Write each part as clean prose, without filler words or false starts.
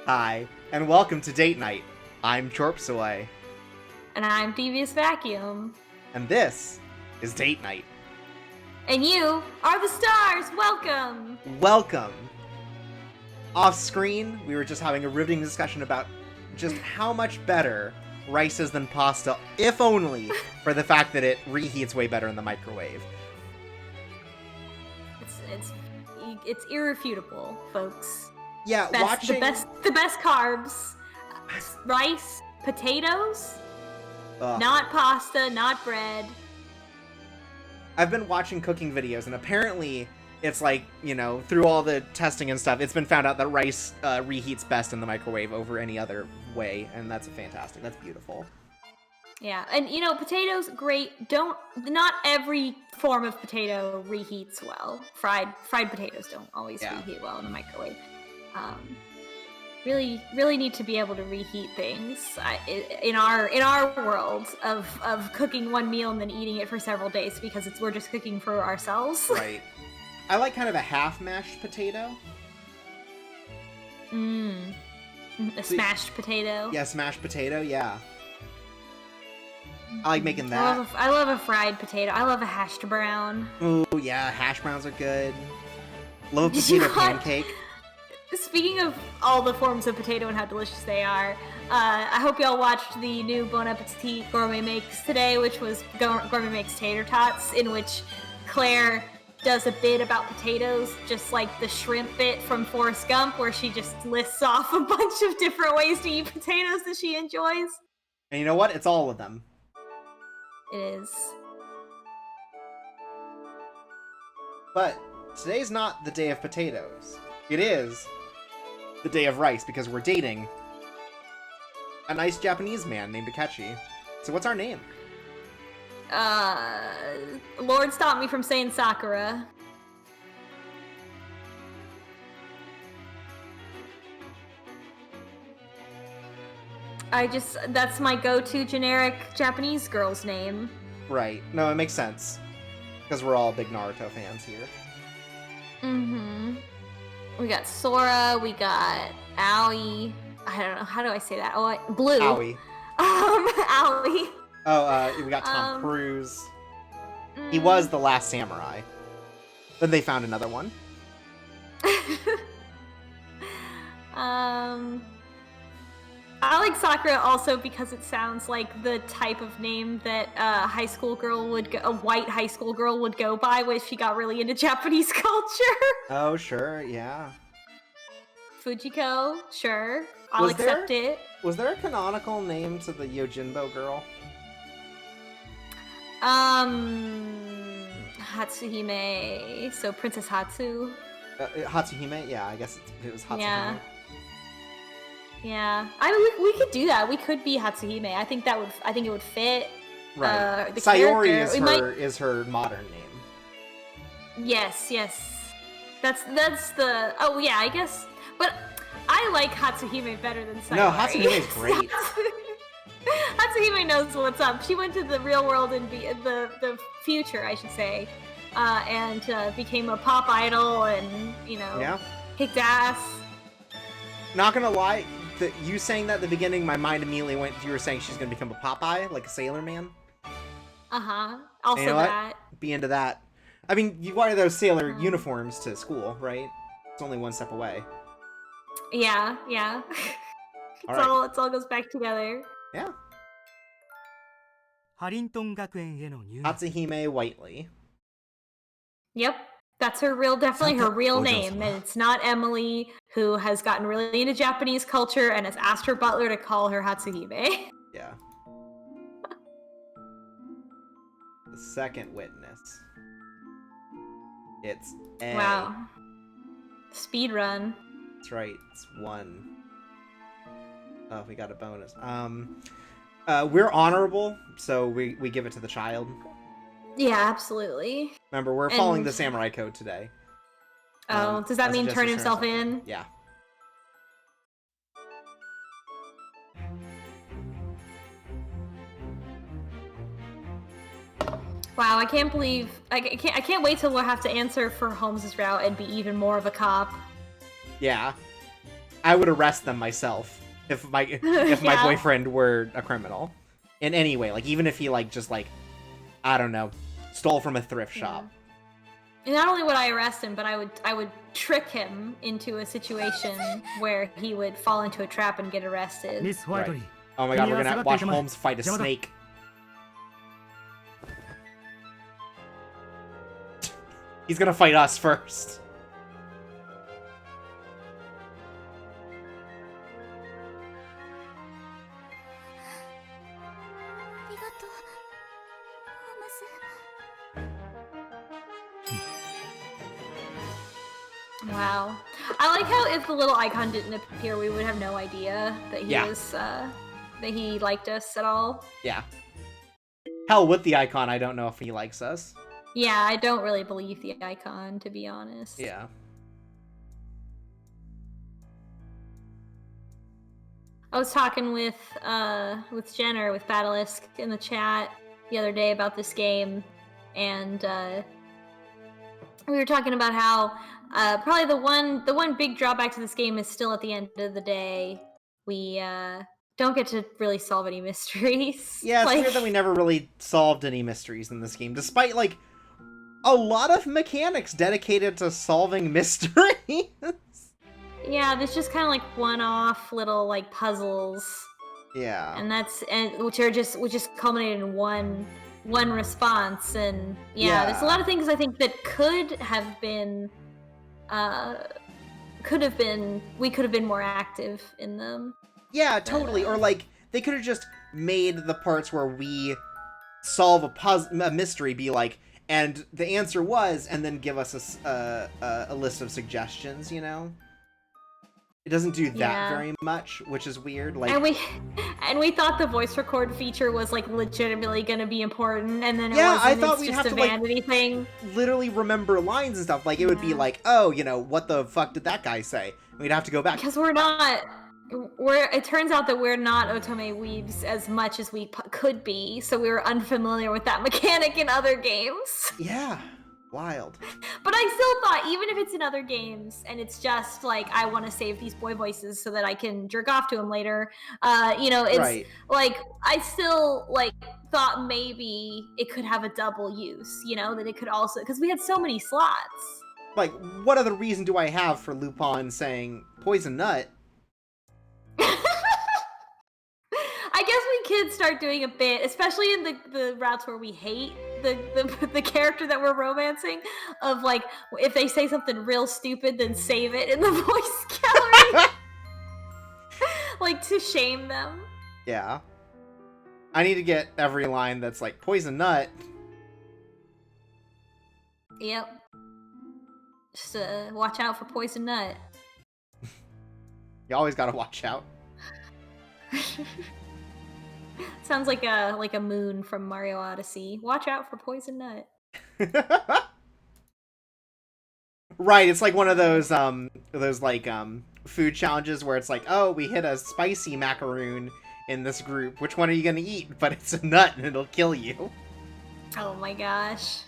Hi, and welcome to Date Night. I'm Chorpsaway. And I'm Devious Vacuum. And this is Date Night. And you are the stars! Welcome! Welcome! Off screen, we were just having a riveting discussion about just how much better rice is than pasta, if only for the fact that it reheats way better in the microwave. It's irrefutable, folks. Yeah, watching... The best carbs. Rice, potatoes, not pasta, not bread. I've been watching cooking videos, and apparently it's like, you know, through all the testing and stuff, it's been found out that rice reheats best in the microwave over any other way, and that's fantastic. That's beautiful. Yeah, and you know, potatoes, great. Not every form of potato reheats well. Fried potatoes don't always reheat well in the microwave. Really need to be able to reheat things in our world of cooking one meal and then eating it for several days because we're just cooking for ourselves. Right. I like kind of a half mashed potato. A smashed potato. Yeah, smashed potato. Yeah. I like making that. I love a fried potato. I love a hashed brown. Oh yeah, hash browns are good. Love a potato pancake. Speaking of all the forms of potato and how delicious they are, I hope y'all watched the new Bon Appetit Gourmet Makes today, which was Gourmet Makes Tater Tots, in which Claire does a bit about potatoes, just like the shrimp bit from Forrest Gump, where she just lists off a bunch of different ways to eat potatoes that she enjoys. And you know what? It's all of them. It is. But today's not the day of potatoes. It is the day of rice, because we're dating a nice Japanese man named Akechi. So what's our name? Lord stopped me from saying Sakura. That's my go-to generic Japanese girl's name. Right. No, it makes sense. Because we're all big Naruto fans here. Mm-hmm. We got Sora, we got Aoi. I don't know, how do I say that? Blue. Aoi. Aoi. Oh, we got Tom Cruise. He was the last samurai. Then they found another one. I like Sakura also because it sounds like the type of name that a white high school girl would go by when she got really into Japanese culture. Oh, sure, yeah. Fujiko, sure. I'll accept it. Was there a canonical name to the Yojimbo girl? Hatsuhime, so Princess Hatsu. Hatsuhime? Yeah, I guess it was Hatsuhime. Yeah. We could do that. We could be Hatsuhime. I think it would fit. Right. The Sayori is her modern name. Yes. That's the. Oh yeah, I guess. But I like Hatsuhime better than Sayori. No, Hatsuhime is great. Hatsuhime knows what's up. She went to the real world and the future, I should say, and became a pop idol and kicked ass. Not gonna lie, you saying that at the beginning, my mind immediately went to you were saying she's gonna become a Popeye, like a Sailor Man. Also, you know that. Be into that. I mean, you wear those sailor uniforms to school, right? It's only one step away. Yeah. It all goes back together. Yeah. Hatsuhime Whiteley. Yep. That's definitely her real name. And it's not Emily, who has gotten really into Japanese culture and has asked her butler to call her Hatsuhime. Yeah. The second witness. It's A. Wow. Speed run. That's right. It's 1. Oh, we got a bonus. We're honorable, so we give it to the child. Yeah, absolutely. Remember, we're following the samurai code today. Oh, does that mean turn himself in? Yeah. Wow, I can't believe I can't wait till we'll have to answer for Holmes's route and be even more of a cop. Yeah. I would arrest them myself if my boyfriend were a criminal in any way, like even if he I don't know, stole from a thrift shop. And not only would I arrest him, but I would trick him into a situation where he would fall into a trap and get arrested. Right. Oh my god, we're gonna watch Holmes fight a snake. He's gonna fight us first. Wow. I like how if the little icon didn't appear, we would have no idea that he was, that he liked us at all. Yeah. Hell, with the icon, I don't know if he likes us. Yeah, I don't really believe the icon, to be honest. Yeah. I was talking with Jenner, with Batalisk, in the chat the other day about this game, and we were talking about how probably the one big drawback to this game is still at the end of the day, we don't get to really solve any mysteries. Yeah, it's weird that we never really solved any mysteries in this game, despite a lot of mechanics dedicated to solving mysteries. Yeah, there's just kind of one-off little puzzles. Yeah. And which just culminated in one response, and there's a lot of things I think that could have been we could have been more active in them. Yeah, totally. Or they could have just made the parts where we solve a mystery be and the answer was, and then give us a list of suggestions, you know? It doesn't do that very much, which is weird. And we thought the voice record feature was legitimately going to be important, and then I thought we'd have to vanity thing. Literally remember lines and stuff. It would be oh, what the fuck did that guy say? And we'd have to go back because we're not. It turns out that we're not Otome weebs as much as we could be, so we were unfamiliar with that mechanic in other games. Yeah. Wild. But I still thought, even if it's in other games and it's just I want to save these boy voices so that I can jerk off to them later, it's right. I still thought maybe it could have a double use, that it could also, because we had so many slots. What other reason do I have for Lupin saying poison nut? I guess we could start doing a bit, especially in the routes where we hate the character that we're romancing, of if they say something real stupid, then save it in the voice gallery. To shame them. Yeah. I need to get every line that's poison nut. Yep. Just watch out for poison nut. You always gotta watch out. Sounds like a moon from Mario Odyssey. Watch out for poison nut. Right, it's one of those food challenges where it's oh, we hit a spicy macaroon in this group. Which one are you gonna eat? But it's a nut and it'll kill you. Oh my gosh.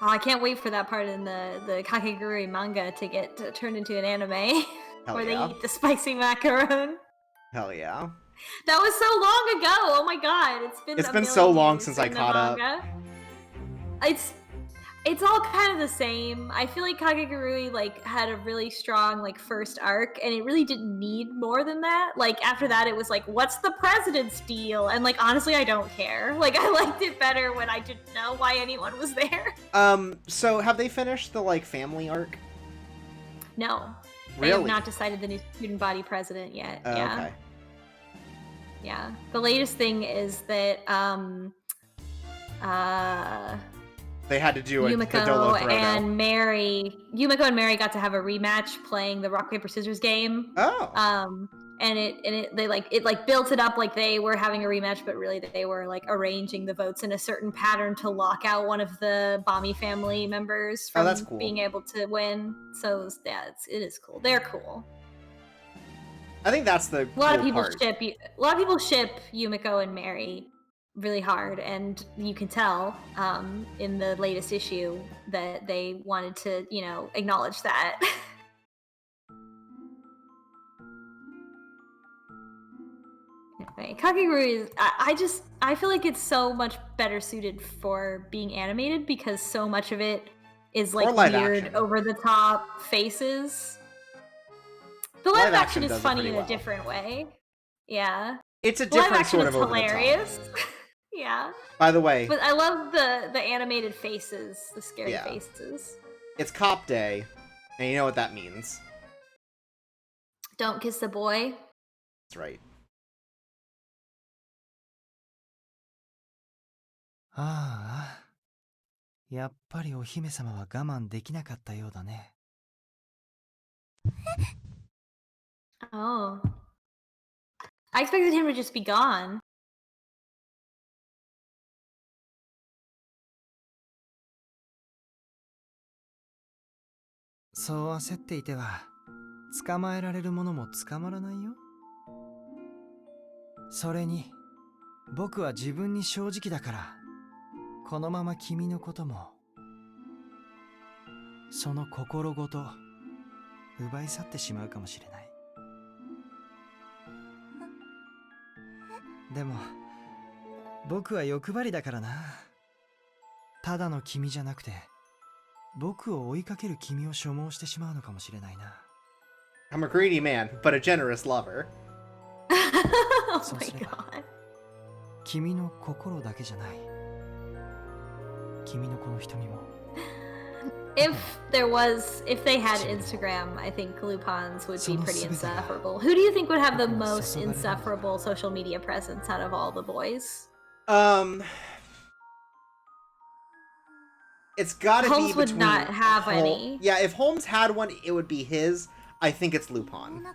Oh, I can't wait for that part in the Kakegurui manga to get turned into an anime. Where they eat the spicy macaroon. Hell yeah. That was so long ago. Oh my god, it's been so long since I caught up. It's all kind of the same. I feel like Kakegurui like had a really strong like first arc, and it really didn't need more than that. Like after that, it was like, what's the president's deal? And like honestly, I don't care. Like I liked it better when I didn't know why anyone was there. So have they finished the like family arc? No, they Really? have not decided the new student body president yet. Oh, Yeah, okay. yeah. The latest thing is that They had to do the Dolo Yumiko Throwdown. and Mary got to have a rematch playing the rock paper scissors game. Oh. And it built it up like they were having a rematch, but really they were like arranging the votes in a certain pattern to lock out one of the Bami family members from that's cool. being able to win. So yeah, it is cool. They're cool. I think that's the A lot of people ship Yumiko and Mary really hard, and you can tell in the latest issue that they wanted to, acknowledge that. Anyway, Kakegurui is I feel like it's so much better suited for being animated because so much of it is like weird action. over the top faces. The live action is funny in a different way. Yeah. It's a different sort of over hilarious. the top. Yeah. By the way, but I love the animated faces, the scary faces. It's Cop Day, and you know what that means. Don't kiss the boy. That's right. Oh. I expected him to just be gone. So 焦っていては捕まえられるものも捕まらないよ。それに僕は自分に正直だから、このまま君のこともその心ごと奪い去ってしまうかもしれない。でも僕は欲張りだからな。ただの君じゃなくて、僕を追いかける君を所望してしまうのかもしれないな。I'm a greedy man, but a generous lover. Oh my god. 君の心だけじゃない。君のこの瞳も。If they had Instagram, I think Lupin's would be pretty insufferable. Who do you think would have the most insufferable social media presence out of all the boys? It's gotta Holmes be between would not have any. Yeah, if Holmes had one, it would be his. I think it's Lupin.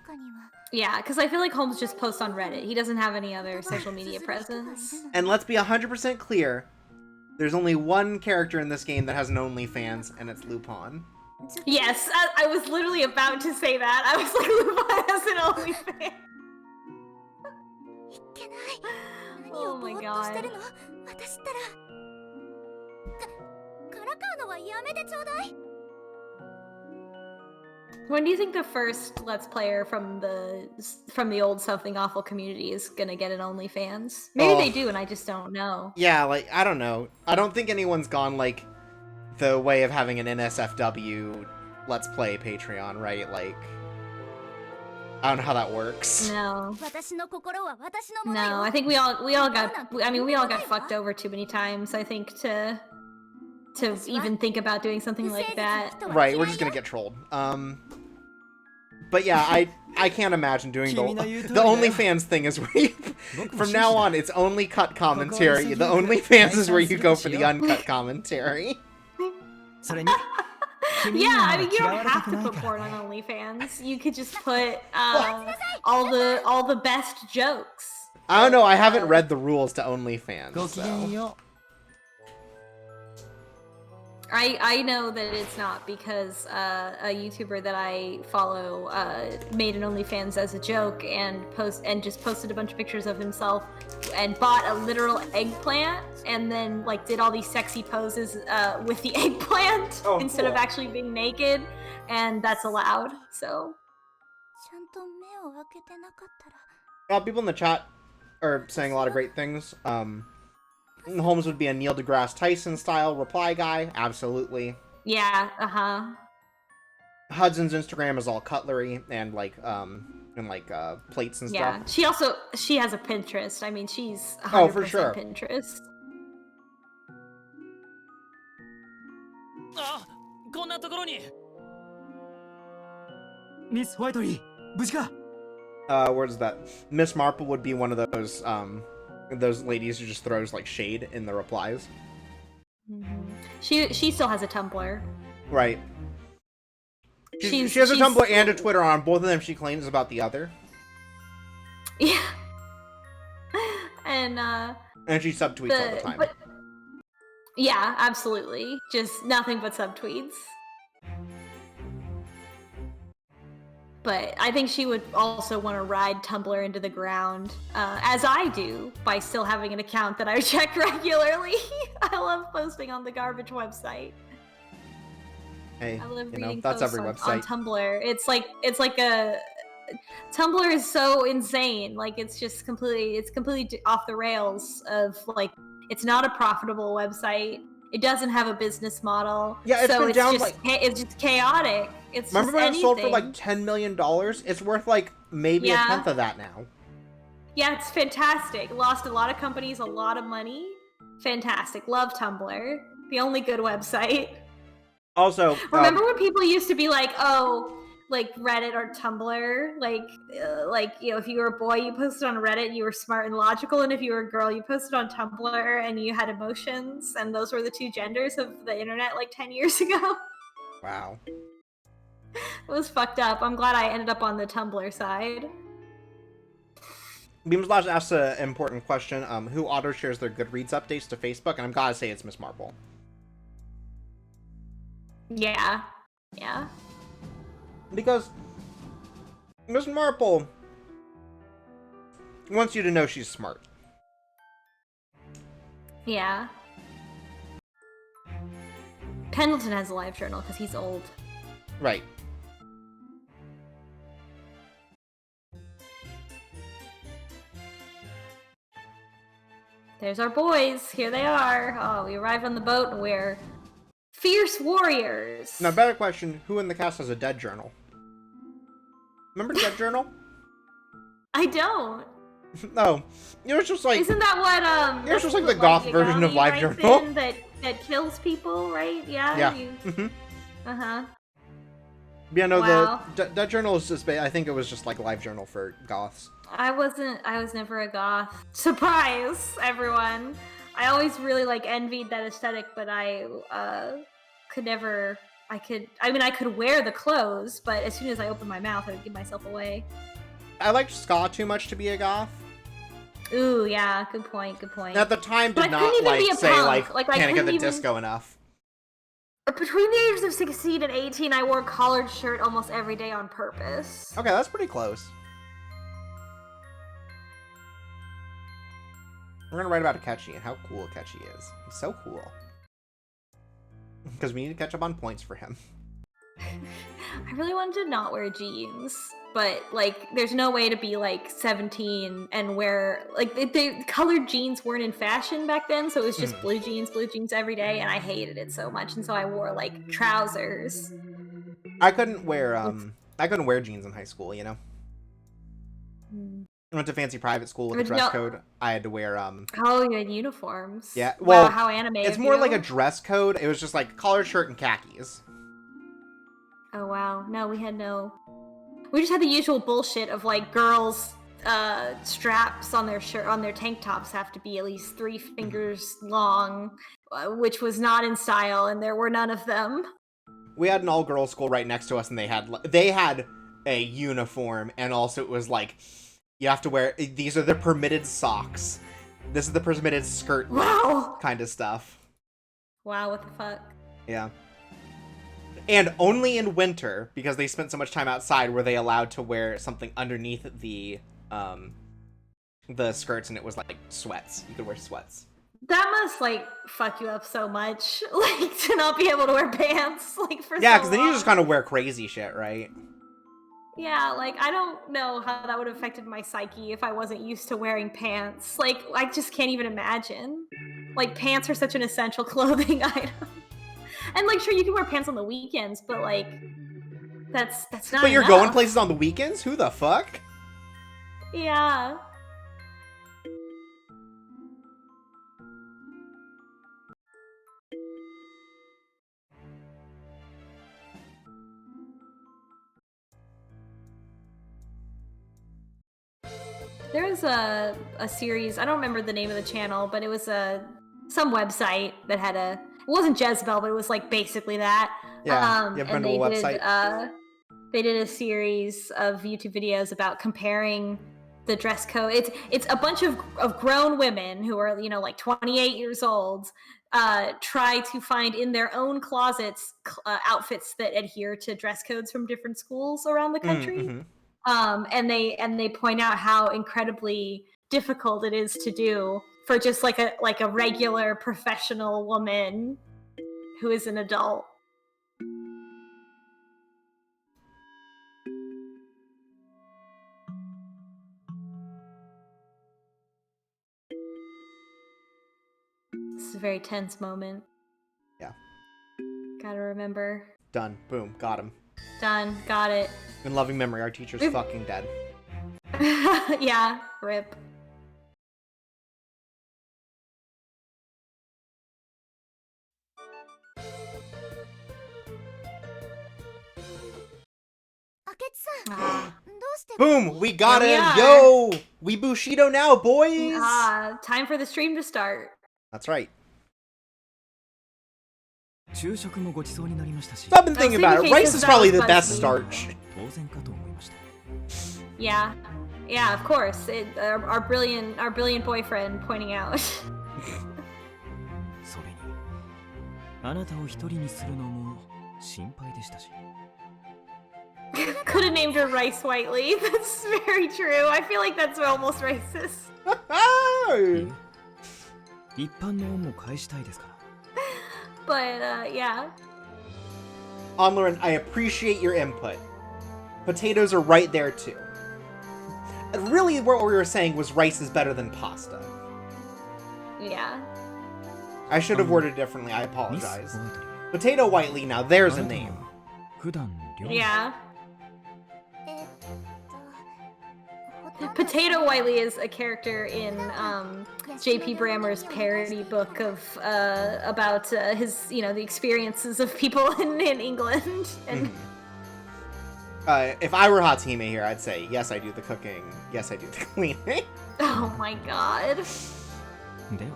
Yeah, because I feel like Holmes just posts on Reddit. He doesn't have any other social media presence. And let's be 100% clear. There's only one character in this game that has an OnlyFans, and it's Lupin. Yes, I was literally about to say that. I was like, Lupin has an OnlyFans. Oh my god. When do you think the first Let's Player from the old Something Awful community is gonna get an OnlyFans? Maybe they do, and I just don't know. Yeah, like, I don't know. I don't think anyone's gone, like, the way of having an NSFW Let's Play Patreon, right? Like, I don't know how that works. No, I think we all got fucked over too many times, I think, to even think about doing something like that. Right, we're just gonna get trolled. But yeah, I can't imagine doing the OnlyFans thing is where you, from now on, it's only cut commentary. The OnlyFans is where you go for the uncut commentary. Yeah, I mean, you don't have to put porn on OnlyFans. You could just put all the best jokes. I don't know, I haven't read the rules to OnlyFans, so. I know that it's not because a YouTuber that I follow made an OnlyFans as a joke and just posted a bunch of pictures of himself and bought a literal eggplant and then like did all these sexy poses with the eggplant instead of actually being naked, and that's allowed. So people in the chat are saying a lot of great things. Holmes would be a Neil deGrasse Tyson style reply guy. Absolutely. Yeah, uh-huh. Hudson's Instagram is all cutlery and plates and stuff. Yeah. She has a Pinterest. I mean, she's 100% Oh, for sure. Pinterest. あ、こんなところに。ミス・ホワイトリー、無事か？ Where's that? Miss Marple would be one of those ladies who just throws like shade in the replies. She still has a Tumblr. Right. She has a Tumblr and a Twitter. On both of them she claims about the other. Yeah. And she subtweets all the time. But, yeah, absolutely. Just nothing but subtweets. But I think she would also want to ride Tumblr into the ground, as I do, by still having an account that I check regularly. I love posting on the garbage website. Hey, I love you know, reading that's posts every on website. Tumblr. It's like a Tumblr is so insane. Like it's completely off the rails of like it's not a profitable website. It doesn't have a business model. Yeah, it's been down it's just chaotic. It's remember just when it sold for like $10 million? It's worth like maybe a tenth of that now. Yeah, it's fantastic. Lost a lot of companies a lot of money. Fantastic. Love Tumblr. The only good website. Also, remember when people used to be like, oh, like Reddit or Tumblr, like you know, if you were a boy, you posted on Reddit, and you were smart and logical, and if you were a girl, you posted on Tumblr, and you had emotions, and those were the two genders of the internet like 10 years ago. Wow. It was fucked up. I'm glad I ended up on the Tumblr side. Beamslash asks an important question. Who auto shares their Goodreads updates to Facebook? And I'm gotta say it's Miss Marple. Yeah. Yeah. Because Miss Marple wants you to know she's smart. Yeah. Pendleton has a live journal because he's old. Right. There's our boys. Here they are. Oh, we arrived on the boat and we're fierce warriors. Now, better question, who in the cast has a dead journal? Remember Dead Journal? I don't. No. It was just like... Isn't that what, it was just like the goth version of Live Journal. That kills people, right? Yeah? Yeah. Uh-huh. Yeah, no, wow. the Dead Journal is just... I think it was just like Live Journal for goths. I was never a goth. Surprise, everyone. I always really envied that aesthetic, but I could never. I could wear the clothes, but as soon as I opened my mouth, I would give myself away. I liked ska too much to be a goth. Ooh, yeah, good point. At the time, did not say Panic at the Disco enough. Between the ages of 16 and 18, I wore a collared shirt almost every day on purpose. Okay, that's pretty close. We're gonna write about Akechi and how cool Akechi is. He's so cool. Because we need to catch up on points for him. I really wanted to not wear jeans, but there's no way to be 17 and wear the colored jeans weren't in fashion back then, so it was just blue jeans every day, and I hated it so much, and so I wore trousers. I couldn't wear jeans in high school, you know. I went to fancy private school with a dress code. I had to wear Oh, you had uniforms. Yeah. Well, wow, how animated. It's more like a dress code. It was just collared shirt and khakis. Oh wow. No, we just had the usual bullshit of girls straps on their tank tops have to be at least 3 fingers long, which was not in style, and there were none of them. We had an all-girls school right next to us, and they had a uniform, and also it was you have to wear, these are the permitted socks. This is the permitted skirt. Wow. Kind of stuff. Wow, what the fuck? Yeah. And only in winter, because they spent so much time outside, were they allowed to wear something underneath the skirts, and it was sweats. You could wear sweats. That must fuck you up so much, to not be able to wear pants, for yeah, because so then long. you just kind of wear crazy shit, right? Yeah, I don't know how that would have affected my psyche if I wasn't used to wearing pants. I just can't even imagine. Like, pants are such an essential clothing item. And, like, sure, you can wear pants on the weekends, but, like, that's not But you're enough. going places on the weekends? Who the fuck? Yeah. There was a series, I don't remember the name of the channel, but it was some website that had it wasn't Jezebel, but it was like basically that. Yeah, you ever been And to a website? they did a series of YouTube videos about comparing the dress code. It's a bunch of grown women who are, you know, like 28 years old, try to find in their own closets outfits that adhere to dress codes from different schools around the country. Mm-hmm. And they point out how incredibly difficult it is to do for just like a regular professional woman who is an adult. This is a very tense moment. Yeah. Gotta remember. Done. Boom. Got him. Done. Got it. In loving memory, our teacher's fucking dead. Yeah. Rip. Boom! We got Here we him! are. Yo! We Bushido now, boys! Time for the stream to start. That's right. 昼食もごちそうになりましたし So I've been thinking about it. Rice is probably the best starch. 当然かと思いました Yeah. Yeah, of course. Our brilliant boyfriend pointing out. それにあなたを一人にするのも心配でしたし Could have named her Rice Whiteley. That's very true. I feel like that's almost racist. 一般の恩も返したいですから But, yeah. Onlorin, I appreciate your input. Potatoes are right there too. And really, what we were saying was rice is better than pasta. Yeah. I should have worded it differently. I apologize. Potato Whiteley, now there's a name. 普段料理 Yeah. Potato Whiteley is a character in J.P. Brammer's parody book of about his, you know, the experiences of people in England. And If I were Hatsime here, I'd say, yes, I do the cooking. Yes, I do the cleaning. oh my god. では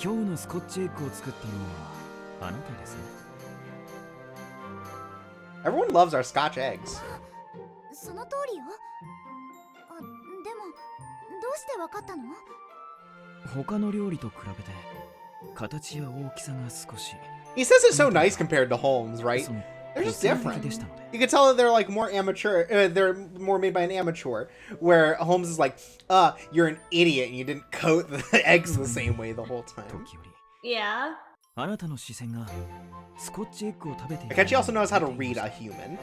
今日のスコッチエッグを作ったのはあなたですね Everyone loves our Scotch eggs. その通りよ。あ、でもどうしてわかったの？他の料理と比べて形や大きさが少し He says it's so nice compared to Holmes, right? その They're just 個性 different. 的でしたので You can tell that they're like more amateur. They're more made by an amateur. Where Holmes is like, you're an idiot and you didn't coat the eggs the same way the whole time. 時折 Yeah. あなたの視線がスコッチエッグを食べている Akechi also knows how to read a human.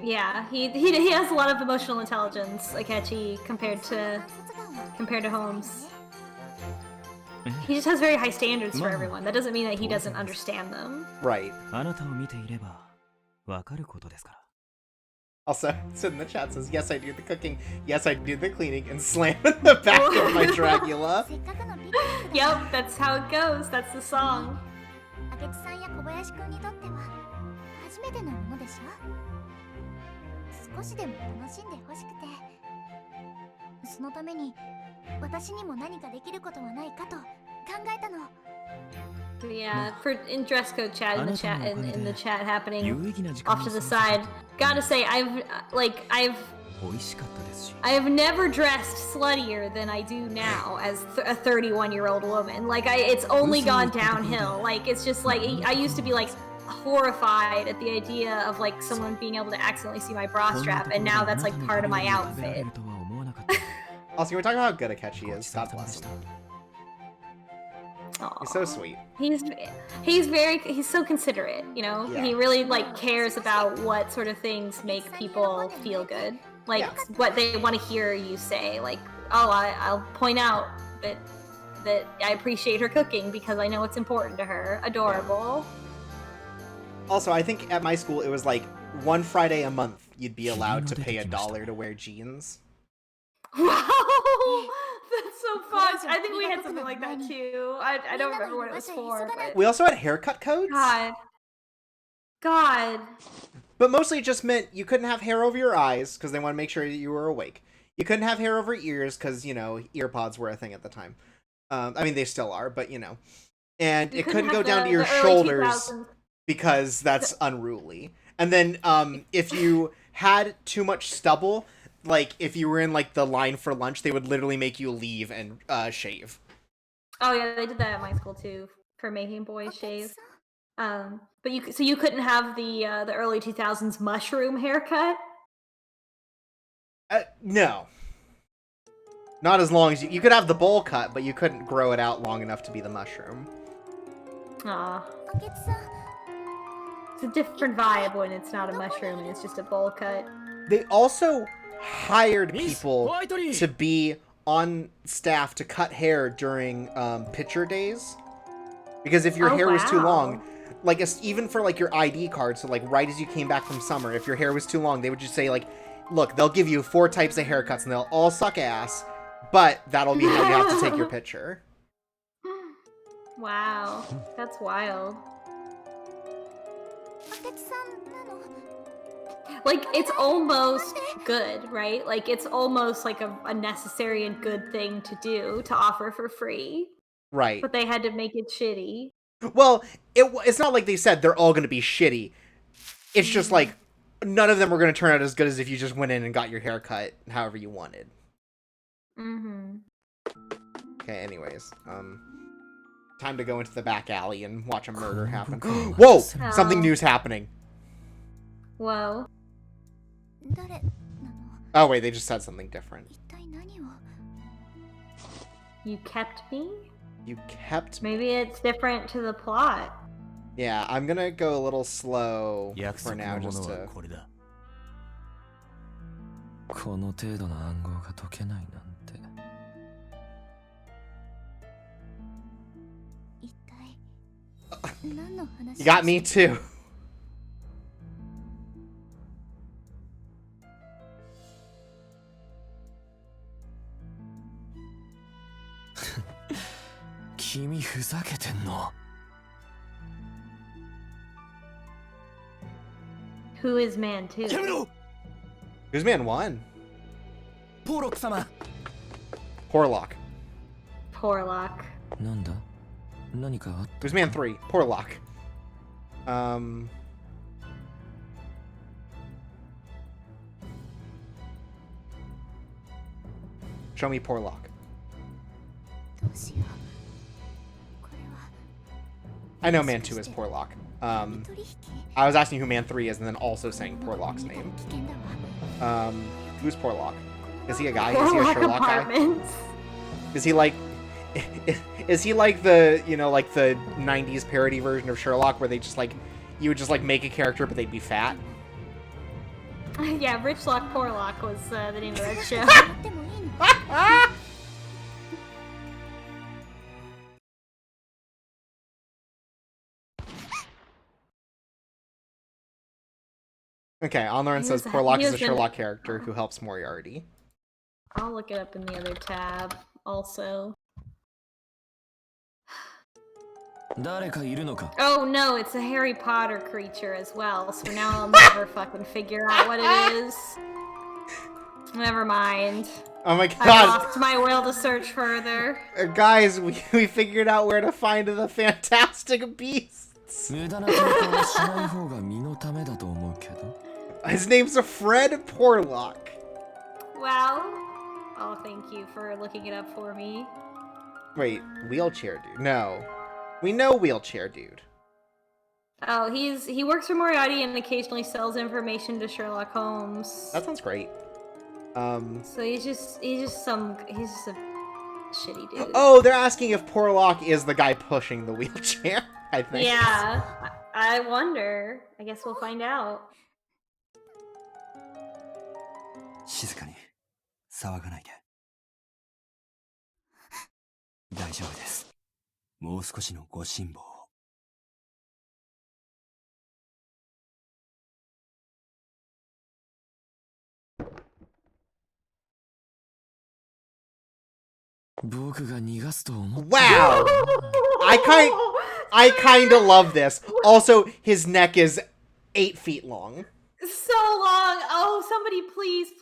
Yeah, he has a lot of emotional intelligence, Akechi, compared to Holmes. He just has very high standards for everyone. That doesn't mean that he doesn't understand them. Right. あなたを見ていればわかることですから Also, Sid in the chat says, yes, I do the cooking. Yes, I do the cleaning. And slam in the back of my Dracula. せっかくのピクニックで Yep, that's how it goes. That's the song. 明智さんや小林くんにとっては初めてのものでしょ。少しでも楽しんでほしくて、そのために私にも何かできることはないかと考えたの。 Yeah, in dress code chat, in the chat happening 有意義な時間 off を to the 過ごせ side. Gotta say, I've 美味しかったですし I've never dressed sluttier than I do now as a 31-year-old woman. Like, it's only gone downhill. Like, it's just like, I used to be like horrified at the idea of like someone being able to accidentally see my bra こんな strap, とこ and ろで now あな that's た like の part of 料 my 理を食べられ outfit. るとは思わなかった Also, can we talk about how good Akechi ご is? ちそう God さまで bless し him. た He's so sweet. He's so considerate, you know? Yeah. He really like cares about what sort of things make people feel good. Like Yeah. what they want to hear you say. Like, oh, I'll point out that that I appreciate her cooking because I know it's important to her. Adorable. Also, I think at my school it was like one Friday a month you'd be allowed to pay $1 to wear jeans. Wow, that's so fun. I think we had something like that too. I don't remember what it was for, but We also had haircut codes. God. But mostly it just meant you couldn't have hair over your eyes because they want to make sure that you were awake. You couldn't have hair over ears because, you know, ear pods were a thing at the time. I mean, they still are, but, you know. And it couldn't go down to your shoulders because that's unruly. And then if you had too much stubble, like if you were in like the line for lunch, they would literally make you leave and shave. Oh yeah, they did that at my school too for making boys shave. But you couldn't have the early 2000s mushroom haircut. No. Not as long as you could have the bowl cut, but you couldn't grow it out long enough to be the mushroom. Aw. It's a different vibe when it's not a mushroom and it's just a bowl cut. They also hired people to be on staff to cut hair during picture days. Because if your hair was too long, like even for like your ID card, so like right as you came back from summer, if your hair was too long, they would just say like, look, they'll give you 4 types of haircuts and they'll all suck ass, but that'll be how you have to take your picture. Wow, that's wild. Like, it's almost good, right? Like, it's almost like a necessary and good thing to do, to offer for free. Right. But they had to make it shitty. Well, it's not like they said they're all going to be shitty. It's just like, none of them were going to turn out as good as if you just went in and got your hair cut however you wanted. Mm-hmm. Okay, anyways. Time to go into the back alley and watch a murder happen. Whoa! Something new's happening. Whoa. Oh, wait, they just said something different. You kept me? You kept me? Maybe it's different to the plot. Yeah, I'm gonna go a little slow for now, just to... この程度の暗号が解けないなんて。You got me too. Kimi ふざけてんの? Who is man 2? Who's man 1? ポーロック様。 Porlock. Porlock. なんだ? 何かあった? Who's man 3? Porlock. Show me Porlock. I know man 2 is Porlock. I was asking who man 3 is and then also saying Porlock's name. Who's Porlock? Is he a guy? Is he a Sherlock guy? Is he like... Is he like the, you know, like the 90s parody version of Sherlock where they just like... You would just like make a character but they'd be fat? Yeah, Rich Lock Porlock was the name of that show. Okay, Onloran says Porlock is a Sherlock character who helps Moriarty. I'll look it up in the other tab, also. Oh no, it's a Harry Potter creature as well, so now I'll never fucking figure out what it is. Never mind. Oh my god. I lost my will to search further. Guys, we figured out where to find the Fantastic Beasts. His name's Fred Porlock. Well, oh, thank you for looking it up for me. Wait, wheelchair dude? No. We know wheelchair dude. Oh, he works for Moriarty and occasionally sells information to Sherlock Holmes. That sounds great. So he's just a shitty dude. Oh, they're asking if Porlock is the guy pushing the wheelchair, I think. Yeah, I wonder. I guess we'll find out. 静かに騒がないで。大丈夫です。もう少しのご辛抱を。僕が逃がすと思った。 Wow! I kind of love this. Also, his neck is 8 feet long. So long. Oh, somebody please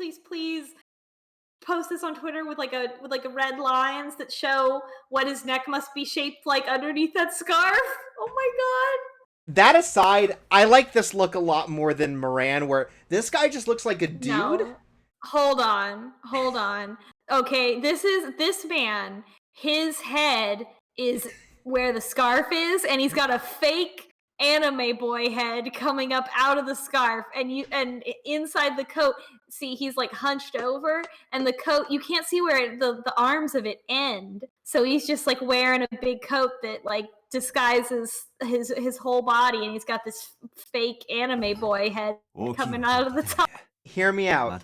post this on Twitter with like a red lines that show what his neck must be shaped like underneath that scarf. Oh my god. That aside, I like this look a lot more than Moran, where this guy just looks like a dude. No. Hold on. Okay, this man, his head is where the scarf is, and he's got a fake anime boy head coming up out of the scarf, and inside the coat, see, he's like hunched over, and the coat, you can't see where the arms of it end. So he's just like wearing a big coat that like disguises his whole body, and he's got this fake anime boy head coming out of the top. Hear me out.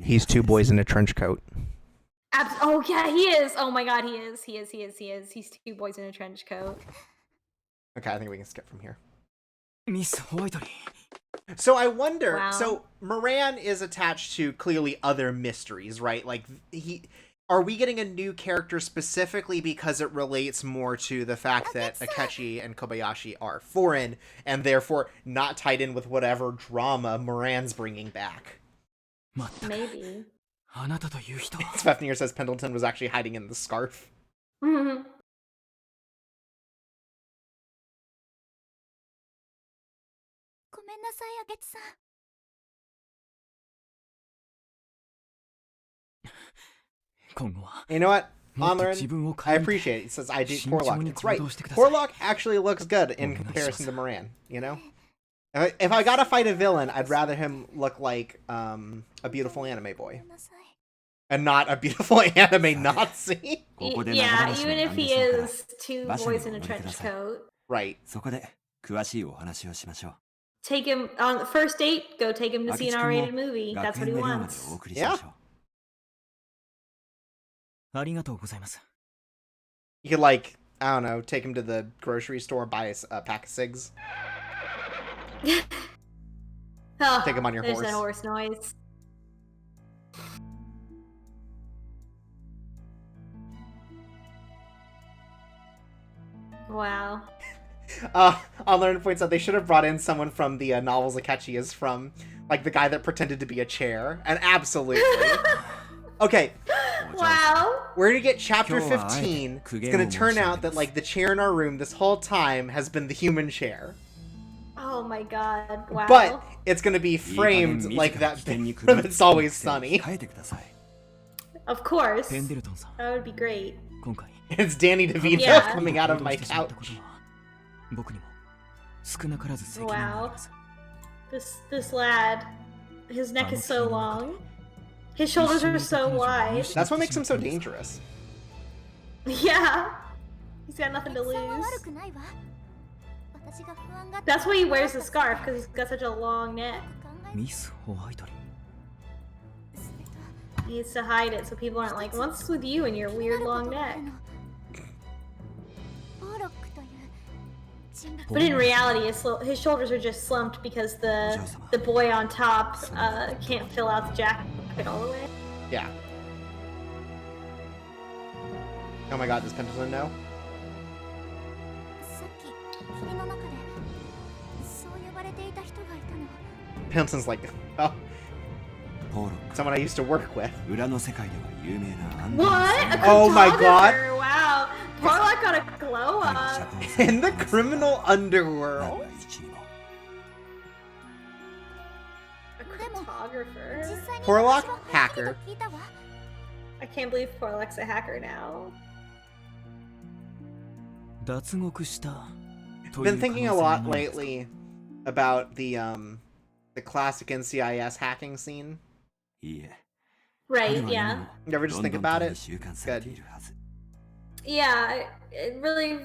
He's 2 boys in a trench coat. Oh yeah, he is. Oh my god, he is. He's 2 boys in a trench coat. Okay, I think we can skip from here. Miss Whiteley. So I wonder, Wow. So Moran is attached to clearly other mysteries, right? Like, are we getting a new character specifically because it relates more to the fact that Akechi and Kobayashi are foreign and therefore not tied in with whatever drama Moran's bringing back? Maybe. Svefnir says Pendleton was actually hiding in the scarf. Mm-hmm. You know what? Onlerin, I appreciate it. He says, I do Porlock. It's right. Porlock actually looks good in comparison to Moran, you know? If I gotta fight a villain, I'd rather him look like a beautiful anime boy. And not a beautiful anime Nazi. Yeah, even if he is 2 boys in a trench coat. Right. Take him on the first date, go take him to see an R-rated movie. That's what he wants. Yeah. You could, like, I don't know, take him to the grocery store, buy a pack of cigs. Oh, take him on your there's horse. That horse noise. Wow. Onlerin points out they should have brought in someone from the novels Akechi is from, like the guy that pretended to be a chair. And absolutely. Okay. Wow. We're gonna get chapter 15. It's gonna turn out that, like, the chair in our room this whole time has been the human chair. Oh my god, wow. But it's gonna be framed like that bit from It's Always Sunny. Of course. That would be great. It's Danny DeVito Yeah. coming out of my couch. Wow. This lad, his neck is so long. His shoulders are so wide. That's what makes him so dangerous. Yeah. He's got nothing to lose. That's why he wears the scarf, because he's got such a long neck. Miss Whiteley. He needs to hide it so people aren't like, what's with you and your weird long neck? But in reality, his shoulders are just slumped because the boy on top can't fill out the jacket all the way. Yeah. Oh my god, does Pendleton know? Pendleton's like, oh, someone I used to work with. What? Oh my god. Wow. Porlock got a glow up. In the criminal underworld. A cryptographer. Porlock, hacker. I can't believe Porlock's a hacker now. Been thinking a lot lately about the classic NCIS hacking scene. Right, yeah. You ever just think about it? Good. Yeah, it really...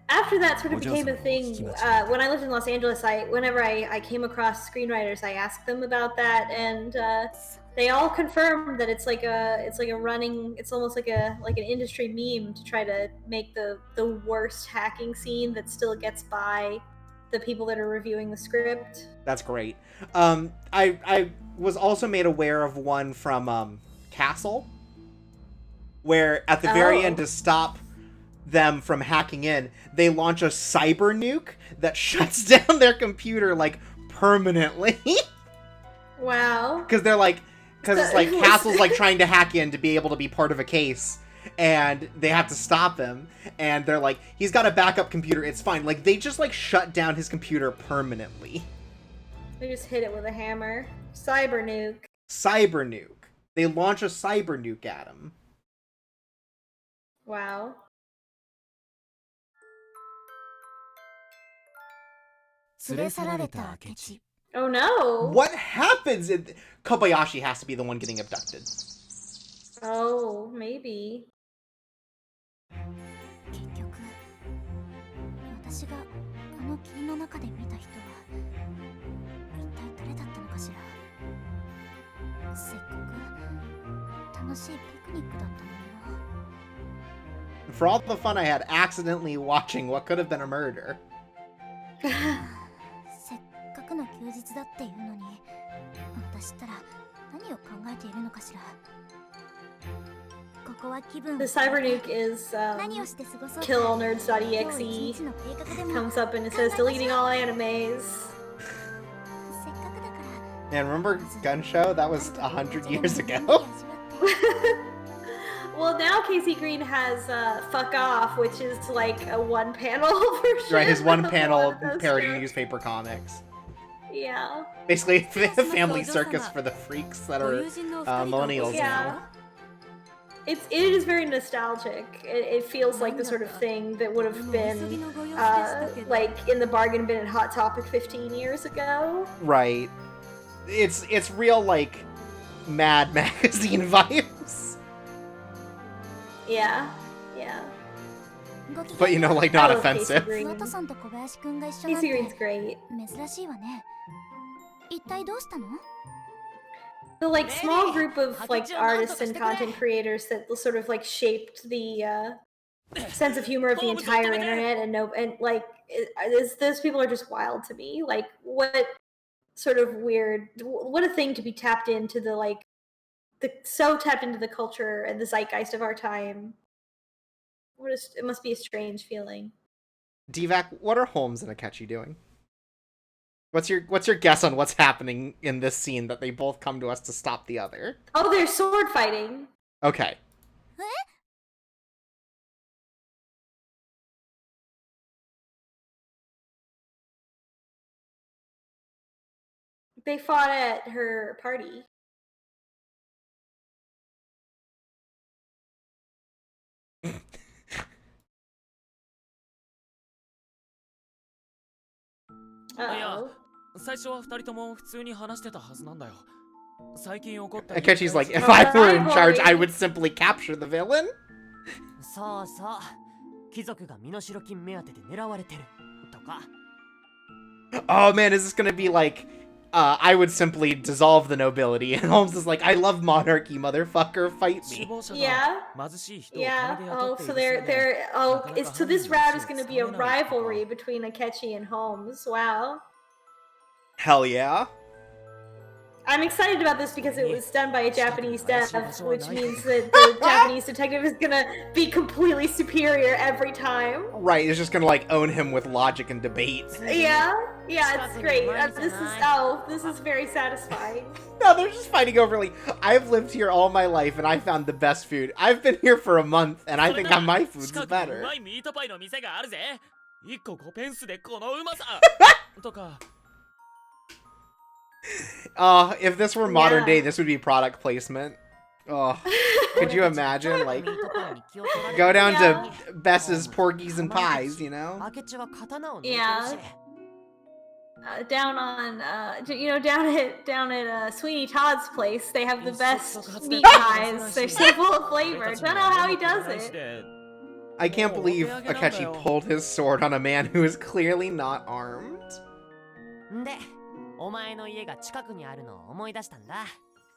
After that sort of became a thing, when I lived in Los Angeles, whenever I came across screenwriters, I asked them about that, and they all confirmed that it's like a running, it's almost like an industry meme to try to make the worst hacking scene that still gets by the people that are reviewing the script. That's great. I was also made aware of one from Castle, where at the very end, to stop them from hacking in, they launch a cyber nuke that shuts down their computer like permanently. Wow. Because it's like Castle's like trying to hack in to be able to be part of a case, and they have to stop him, and they're like, he's got a backup computer, it's fine. Like, they just like shut down his computer permanently. They just hit it with a hammer. Cyber nuke. Cyber nuke. They launch a cyber nuke at him. Wow. Oh no! What happens? Kobayashi has to be the one getting abducted. Oh, maybe. 結局私があの霧の中で見た人は一体誰だったのかしら。せっかく楽しいピクニックだったのにな。 For all the fun I had accidentally watching what could have been a murder. せっかくの休日だっていうのに私ったら何を考えているのかしら。 The cyber nuke is killallnerds.exe. Comes up and it says deleting all animes. Man, remember Gun Show? That was 100 years ago. Well, now Casey Green has Fuck Off, which is like a one-panel version. Right, his one-panel of parody strips. newspaper comics. Yeah. Basically, family circus for the freaks that are millennials now. It is very nostalgic. It feels like the sort of thing that would have been like in the bargain bin at Hot Topic 15 years ago. Right. It's real like Mad Magazine vibes. Yeah. Yeah. But you know, like not I love offensive. Casey Green. Casey Green's great. 珍しいわね。一体どうしたの？ The like small group of like artists and content creators that sort of like shaped the sense of humor of the entire internet, and those people are just wild to me. Like, what sort of weird, what a thing to be tapped into so tapped into the culture and the zeitgeist of our time. It must be a strange feeling. Divac, what are Holmes and Akechi doing? What's your guess on what's happening in this scene that they both come to us to stop the other? Oh, they're sword fighting. Okay. They fought at her party. Uh-oh. Akechi's like, if I were in charge, I would simply capture the villain. そうそう貴族が身代金目当てで狙われてるとか Oh man, is this gonna be like, I would simply dissolve the nobility, and Holmes is like, I love monarchy, motherfucker, fight me. Yeah. Yeah. Oh, so so this route is gonna be a rivalry between Akechi and Holmes. Wow. Hell yeah. I'm excited about this because it was done by a Japanese dev, which means that the Japanese detective is gonna be completely superior every time. Right, it's just gonna like own him with logic and debate. Yeah, it's great. This is very satisfying. No, they're just fighting over like, I've lived here all my life and I found the best food. I've been here for a month and I think my food's better. If this were modern day, this would be product placement. Oh, could you imagine? Like, go down to Bess's Porgies and Pies, you know? Yeah. Down at Sweeney Todd's place, they have the best meat pies. They're so full of flavor. Don't know how he does it. I can't believe Akechi pulled his sword on a man who is clearly not armed.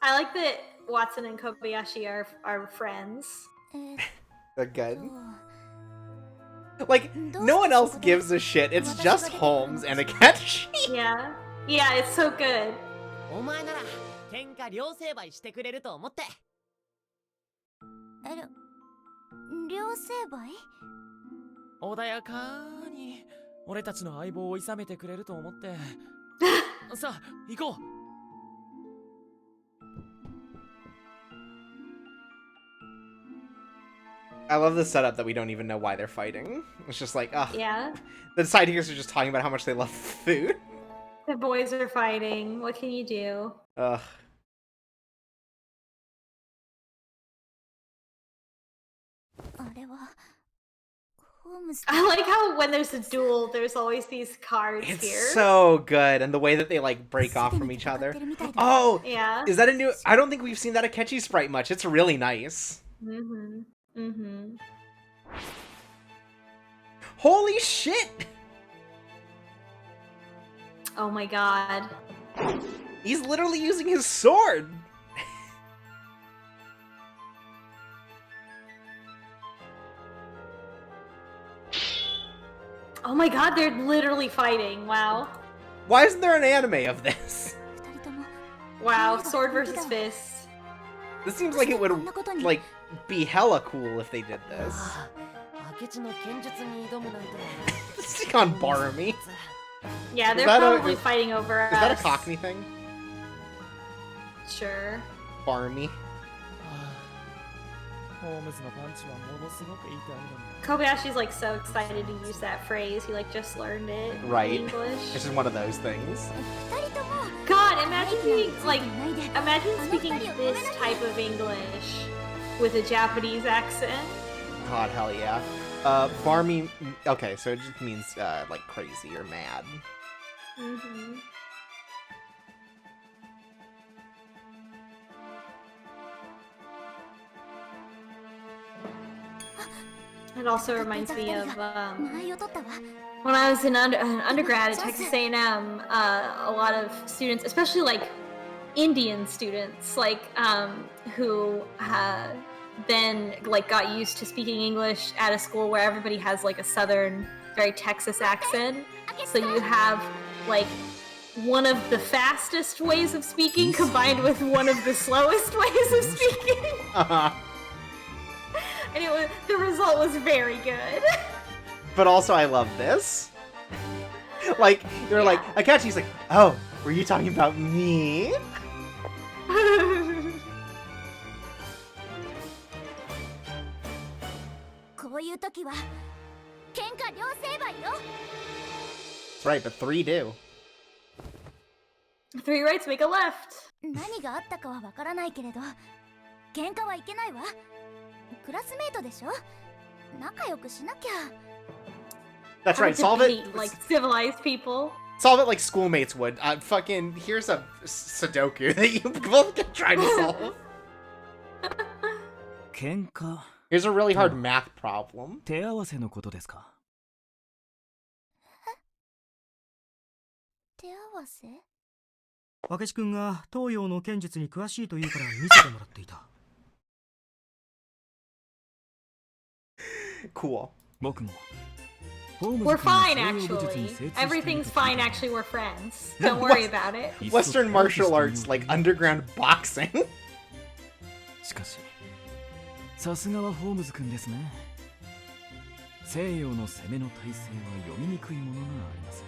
I like that Watson and Kobayashi are friends. えー They're good. と Like, no one else gives a shit. It's just Holmes and Akechi. Yeah. Yeah, it's so good. お前なら喧嘩両成敗してくれると思って。両成敗穏やかに俺たちの相棒を諌めてくれると思って。さあ、行こう。I love the setup that we don't even know why they're fighting. It's just like, ugh. Yeah. The sidekicks are just talking about how much they love food. The boys are fighting. What can you do? Ugh. I like how when there's a duel, there's always these cards It's here. so good, and the way that they like break off from each other. Oh, Yeah. is that a new? I don't think we've seen that Akechi sprite much. It's really nice. Mm-hmm. Mm-hmm. Holy shit! Oh my god. He's literally using his sword. Oh my god, they're literally fighting. Wow. Why isn't there an anime of this? Wow, sword versus fist. This seems like it would like be hella cool if they did this. 明智の剣術に挑むなんて。Stick on Barmy. Yeah, they're that a- probably fighting over Is that a us. Cockney thing? Sure. Barmy. ホームズのパンチはものすごくいいとあるのに。 Kobayashi's like so excited to use that phrase. He like just learned it Right. in English. This is one of those things. God, imagine being like, imagine speaking this type of English with a Japanese accent. God, hell yeah. Barmy. Okay, so it just means like crazy or mad. Mm-hmm. It also reminds me of when I was in undergrad at Texas A&M. A lot of students, especially like Indian students, like who then like got used to speaking English at a school where everybody has like a southern, very Texas accent. So you have like one of the fastest ways of speaking combined with one of the slowest ways of speaking. And the result was very good. But also, I love this. Like, they're like, Akechi's like, oh, were you talking about me? That's right, but 3 do. 3 rights make a left. 何があったかはわからないけれど、喧嘩はいけないわ。クラスメイトでしょ。仲良くしなきゃ。That's right, solve it like civilized people. Solve it like schoolmates would. Fucking, here's a Sudoku that you both can try to solve. 喧嘩 Here's a really hard math problem. 手合わせのことですか。手合わせ？明智君が東洋の剣術に詳しいというから見せてもらっていた。Cool. 僕も。We're fine, actually. Everything's fine, actually. We're friends. Don't worry about it. Western martial arts, like underground boxing. しかし、さすがはホームズ君ですね。西洋の攻めの体勢は読みにくいものがあります。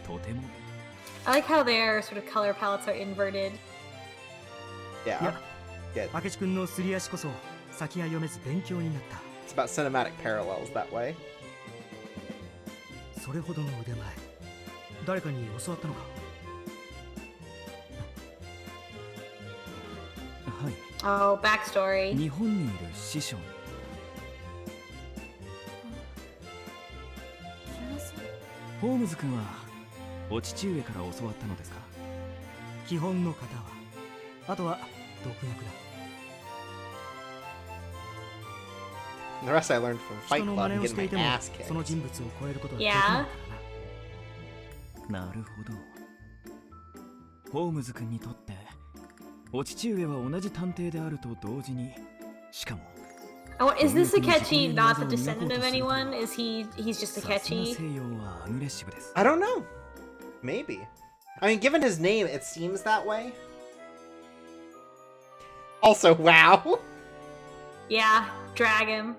とても。I like how their sort of color palettes are inverted. Yeah. Good. 明智君のすり足こそ先が読めず勉強になった。It's about cinematic parallels that way. それほどの腕前、誰かに教わったのか。はい。Oh, backstory. 日本にいる師匠に。ホームズ君はお父上から教わったのですか。基本の型は、あとは独学だ。The rest I learned from Fight 人の Club 真 and 似をしてい getting て my も ass kicked. その人物を超えることはできないからな。なるほど。ホームズ君にとってお父上は同じ探偵であると同時に、しかも Oh, is this Akechi not the descendant of anyone? Is he's just さすが Akechi? 西洋はアグレッシブです。 I don't know. Maybe. I mean, given his name, it seems that way. Also, wow. Yeah, drag him.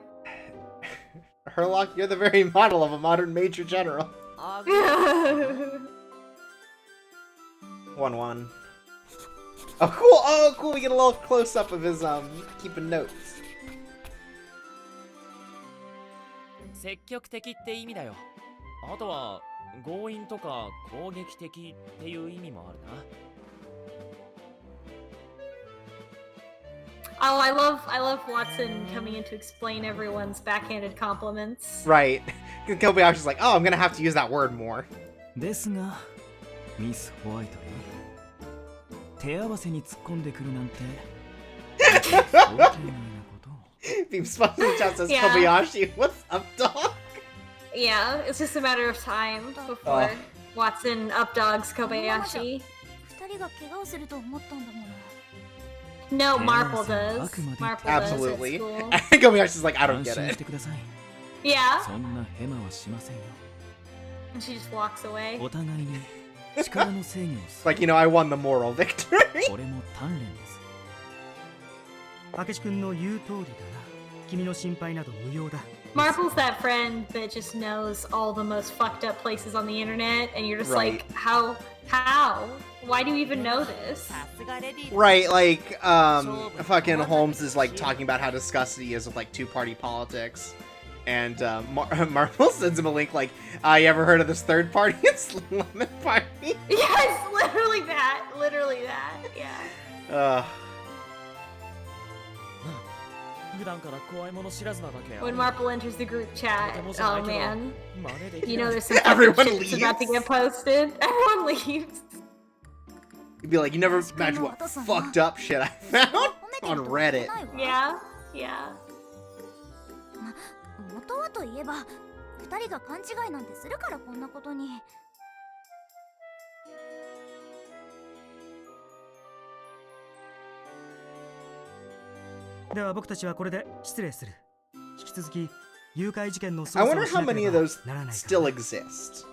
Herlock, you're the very model of a modern major general. 1-1. Oh, cool. Oh, cool. We get a little close up of his, keeping notes. 積極的って意味だよ。あとは強引とか攻撃的っていう意味もあるな。Oh, I love Watson coming in to explain everyone's backhanded compliments. Right. Kobayashi's like, oh, I'm gonna have to use that word more. ですが、ミス・ホワイトリー、手合わせに突っ込んでくるなんて、想定外なことを。Beam Sponson Chat says, Yeah. Kobayashi, what's up, dog? Yeah, it's just a matter of time before Watson updogs Kobayashi. 二人が怪我をすると思ったんだもの。 No, Marple does. Marple does Absolutely. at school. And Kobayashi's like, I don't 安 get 心し it. てください。 Yeah, そんなヘマはしませんよ。 and she just walks away. お互いに力の制御をす Like, you know, I won the moral victory. る。これも鍛錬です。明智君の言う通りだな。君の心配など無用だ。 Marple's that friend that just knows all the most fucked up places on the internet, and you're just Right. like, how? Why do you even know this? さすがレディー Right, like, fucking Holmes is, like, talking about how disgusted he is with, like, two-party politics. And, Marvel sends him a link, like, you ever heard of this third party? It's Lemon Party. Yes, literally that, yeah. When Marple enters the group chat, oh man, you know there's some Everyone fucking shit's about to leaves. get posted. Everyone leaves. You'd be like, you never imagine what fucked up shit I found on Reddit. Yeah, yeah. 元はといえば、二人が勘違いなんてするからこんなことに。では僕たちはこれで失礼する。引き続き誘拐事件の捜 I 査 wonder をし how なけ many れ of ば those ならないから still exist.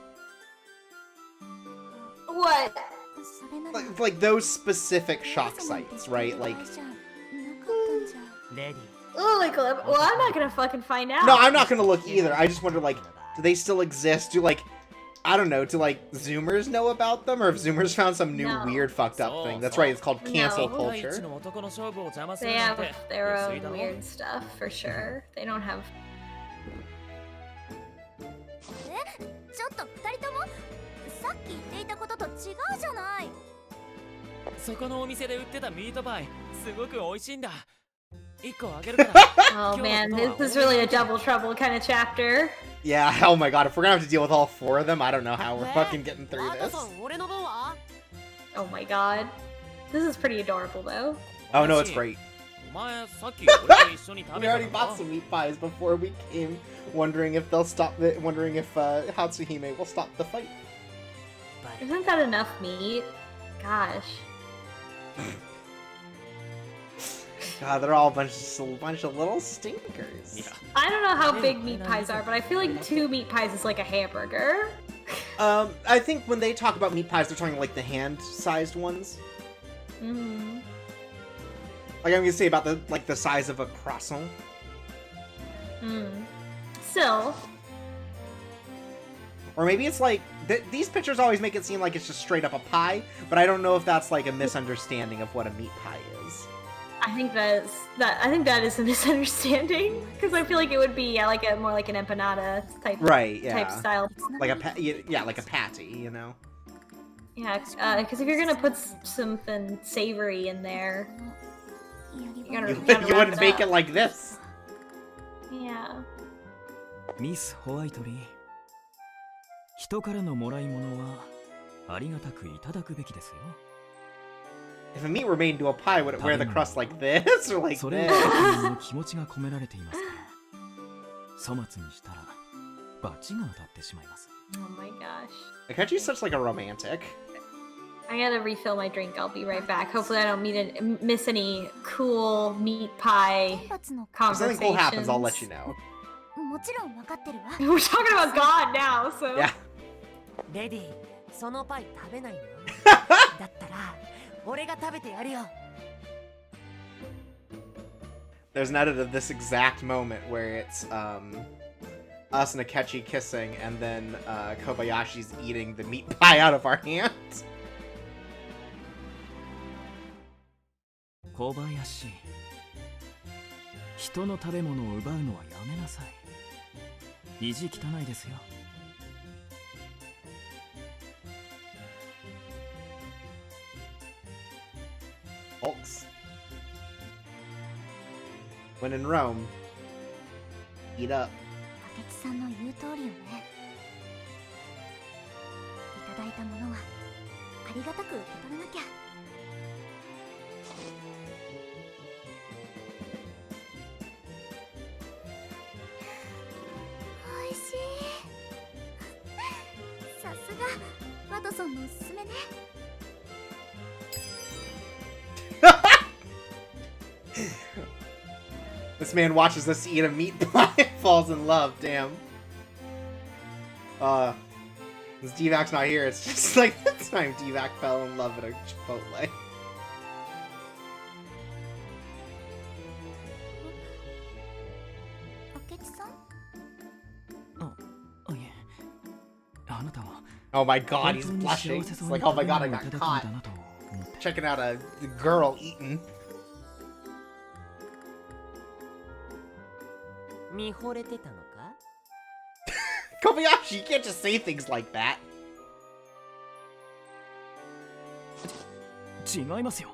What? それなら Like those specific shock sites, right? Like, なかったんじゃ。レディー Oh, like, well, I'm not gonna fucking find out. no, I'm not gonna look either. I just wonder, like, do they still exist? Do, like, I don't know, do, like, Zoomers know about them? Or if Zoomers found some new No. weird fucked up thing? That's right, it's called cancel No. culture. They have their own weird stuff for sure. They don't have. ちょっと二人ともさっき言っていたことと違うじゃない。そこのお店で売ってたミートパイすごく美味しいんだ。1個あげるから。 Oh man, this is really a double trouble kind of chapter. Yeah, oh my god, if we're gonna have to deal with all four of them, I don't know how we're fucking getting through あなた this. さん俺の分は Oh my god. This is pretty adorable though. Oh no, it's great. お前さっき俺と一緒に食 We べた already bought some meat pies before we came, wondering if they'll stop it, wondering if Hatsuhime will stop the fight. Isn't that enough meat? Gosh. God, they're all a bunch of little stinkers. I don't know how big meat pies are, but I feel like 2 meat pies is like a hamburger. I think when they talk about meat pies, they're talking like the hand-sized ones. Mm. Like I'm gonna say about the size of a croissant. Mm. Still. Or maybe it's like these pictures always make it seem like it's just straight up a pie, but I don't know if that's like a misunderstanding of what a meat pie is. I think that is a misunderstanding because I feel like it would be like more like an empanada type type style. Like like a patty, you know. Yeah, because if you're gonna put something savory in there, you gotta You wrap wouldn't bake up. it like this. Yeah. ミス・ホワイトリー、人からのもらい物はありがたくいただくべきですよ。 If a meat were made into a pie, would it wear the crust like this or like それ this? はの気持ちが込められていますから。粗末にしたら罰が当たってしまいます。 Oh my gosh. Akechi's such like a romantic. I gotta refill my drink. I'll be right back. Hopefully I don't miss any cool meat pie 天罰の If something cool happens, I'll conversations. let you know. もちろん分かってるわ We're talking about God now, so. Yeah. レディ、そのパイ食べないのだったら俺が食べてやるよ There's an edit of this exact moment where it's us and Akechi kissing, and then Kobayashi's eating the meat pie out of our hands. 小林、人の食べ物を奪うのはやめなさい。意地汚いですよ。Folks. When in Rome, eat up. 明智さんの言う通りよねいただいたものはありがたく受け取らなきゃおいしいさすがワトソンのおすすめね This man watches us eat a meat pie and falls in love, damn. This D-Vac's not here, it's just like the time D-Vac fell in love at a Chipotle. 明智さんいえ、あなたは Oh my god, he's blushing. It's like, oh my god, I got caught. Checking out a girl eating. 見惚れてたのか Kobayashi, you can't just say things like that. 違いますよ。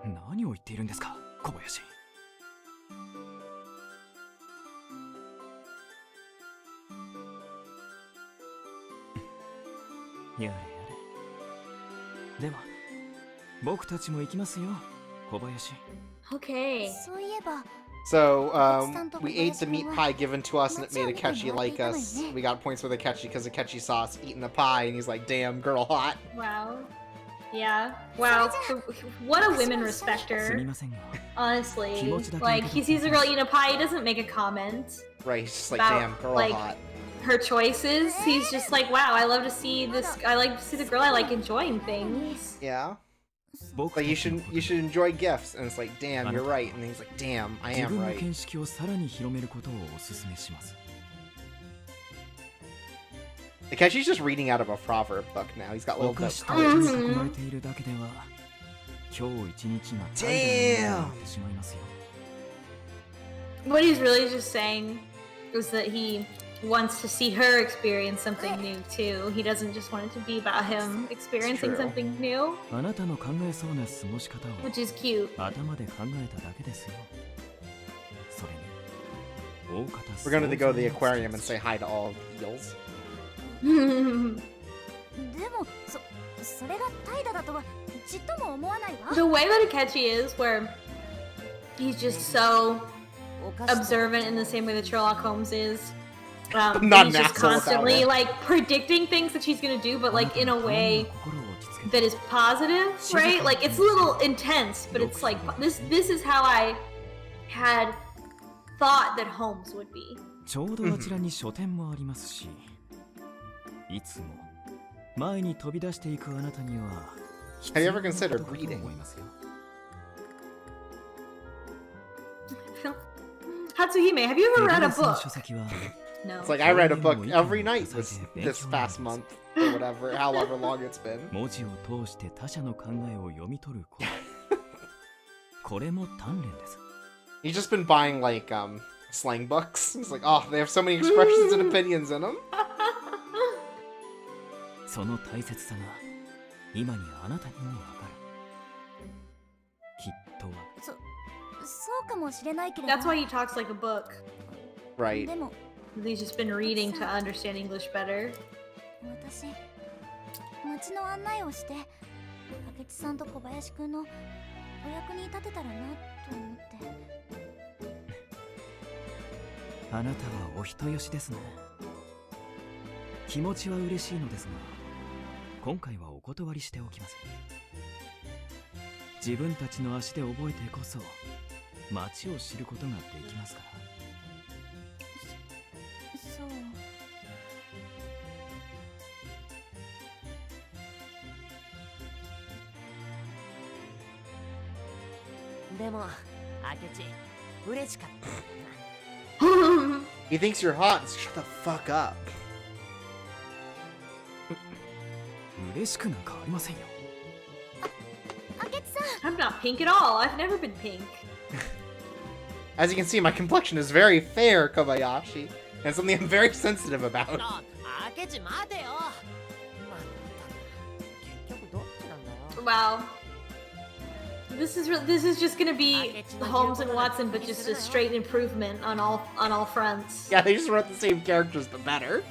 何を言っているんですか、小林。やれやれ。では、僕たちも行きますよ、小林。Okay. そういえば So, we ate the meat pie given to us and it made Akechi like us. We got points with Akechi because Akechi saw us eating a pie and he's like, damn, girl hot. Wow. Yeah. Wow. What a women す respecter. みませんが、 Honestly. Like, he sees a girl eating a pie, he doesn't make a comment Right, he's just like, About, damn, girl like- hot. her choices. He's just like, wow, I love to see this. I like to see the girl I like enjoying things. Yeah. 僕 Like, た you ちの should enjoy gifts. And it's like, damn, you're right. And he's like, damn, I 自 am 分の right. 見識をさらに広めることをお勧めします。 Akechi's just reading out of a proverb book now. He's got お little 菓 note 子と cards. に囲まれているだけでは、今日一日が怠惰になってしまいますよ。 What he's really just saying is that he wants to see her experience something new too. He doesn't just want it to be about him experiencing true. something new, あなたの考えそうな過ごし方を which is cute. 頭で考えただけですよ。それに、大方 We're going to go to the 想像 aquarium の and つ say hi to all the eels. でもそれが怠惰だとはちっとも思わないわ The way that Akechi is, where he's just so お菓子と observant in the same way that Sherlock Holmes is. Not He's an just asshole with that constantly one. like predicting things that she's gonna do, but like in a way 心を落ち着けて that is positive, right? Like it's a little intense, but it's like this is how I had thought that Holmes would be. ちょうどあちらに書店もありますし、いつも前に飛び出していくあなたには Have you ever 必要な considered ことかと reading? 思いますよ。 Hatsuhime, have you ever read a エリアスの book? 書籍は No. It's like I read a book every night this past month. Or whatever, however long it's been. 文字を通して他者の考えを読み取ること。これも鍛錬です。 He's just been buying like slang books. He's like, oh, they have so many expressions and opinions in them. その大切さが今にあなたにもわかる。きっとそうかもしれないけれど That's why he talks like a book. Right. でも He's just been reading to understand English better. 私街の案内をして明智さんと小林くんのお役に立てたらなと思ってあなたはお人よしですね。気持ちは嬉しいのですが、今回はお断りしておきます。自分たちの足で覚えてこそ街を知ることができますから。そう。でも、明智、嬉しかったな。He thinks you're hot. Shut the fuck up. 嬉しくなんかありませんよ。明智さん。 I'm not pink at all. I've never been pink. As you can see, my complexion is very fair, Kobayashi, and something I'm very sensitive about. 明智待てよ。まったく、結局どっちなんだよ。 Wow. This is just gonna be Holmes and Watson, but just a straight improvement on all fronts. Yeah, they just wrote the same characters, but better.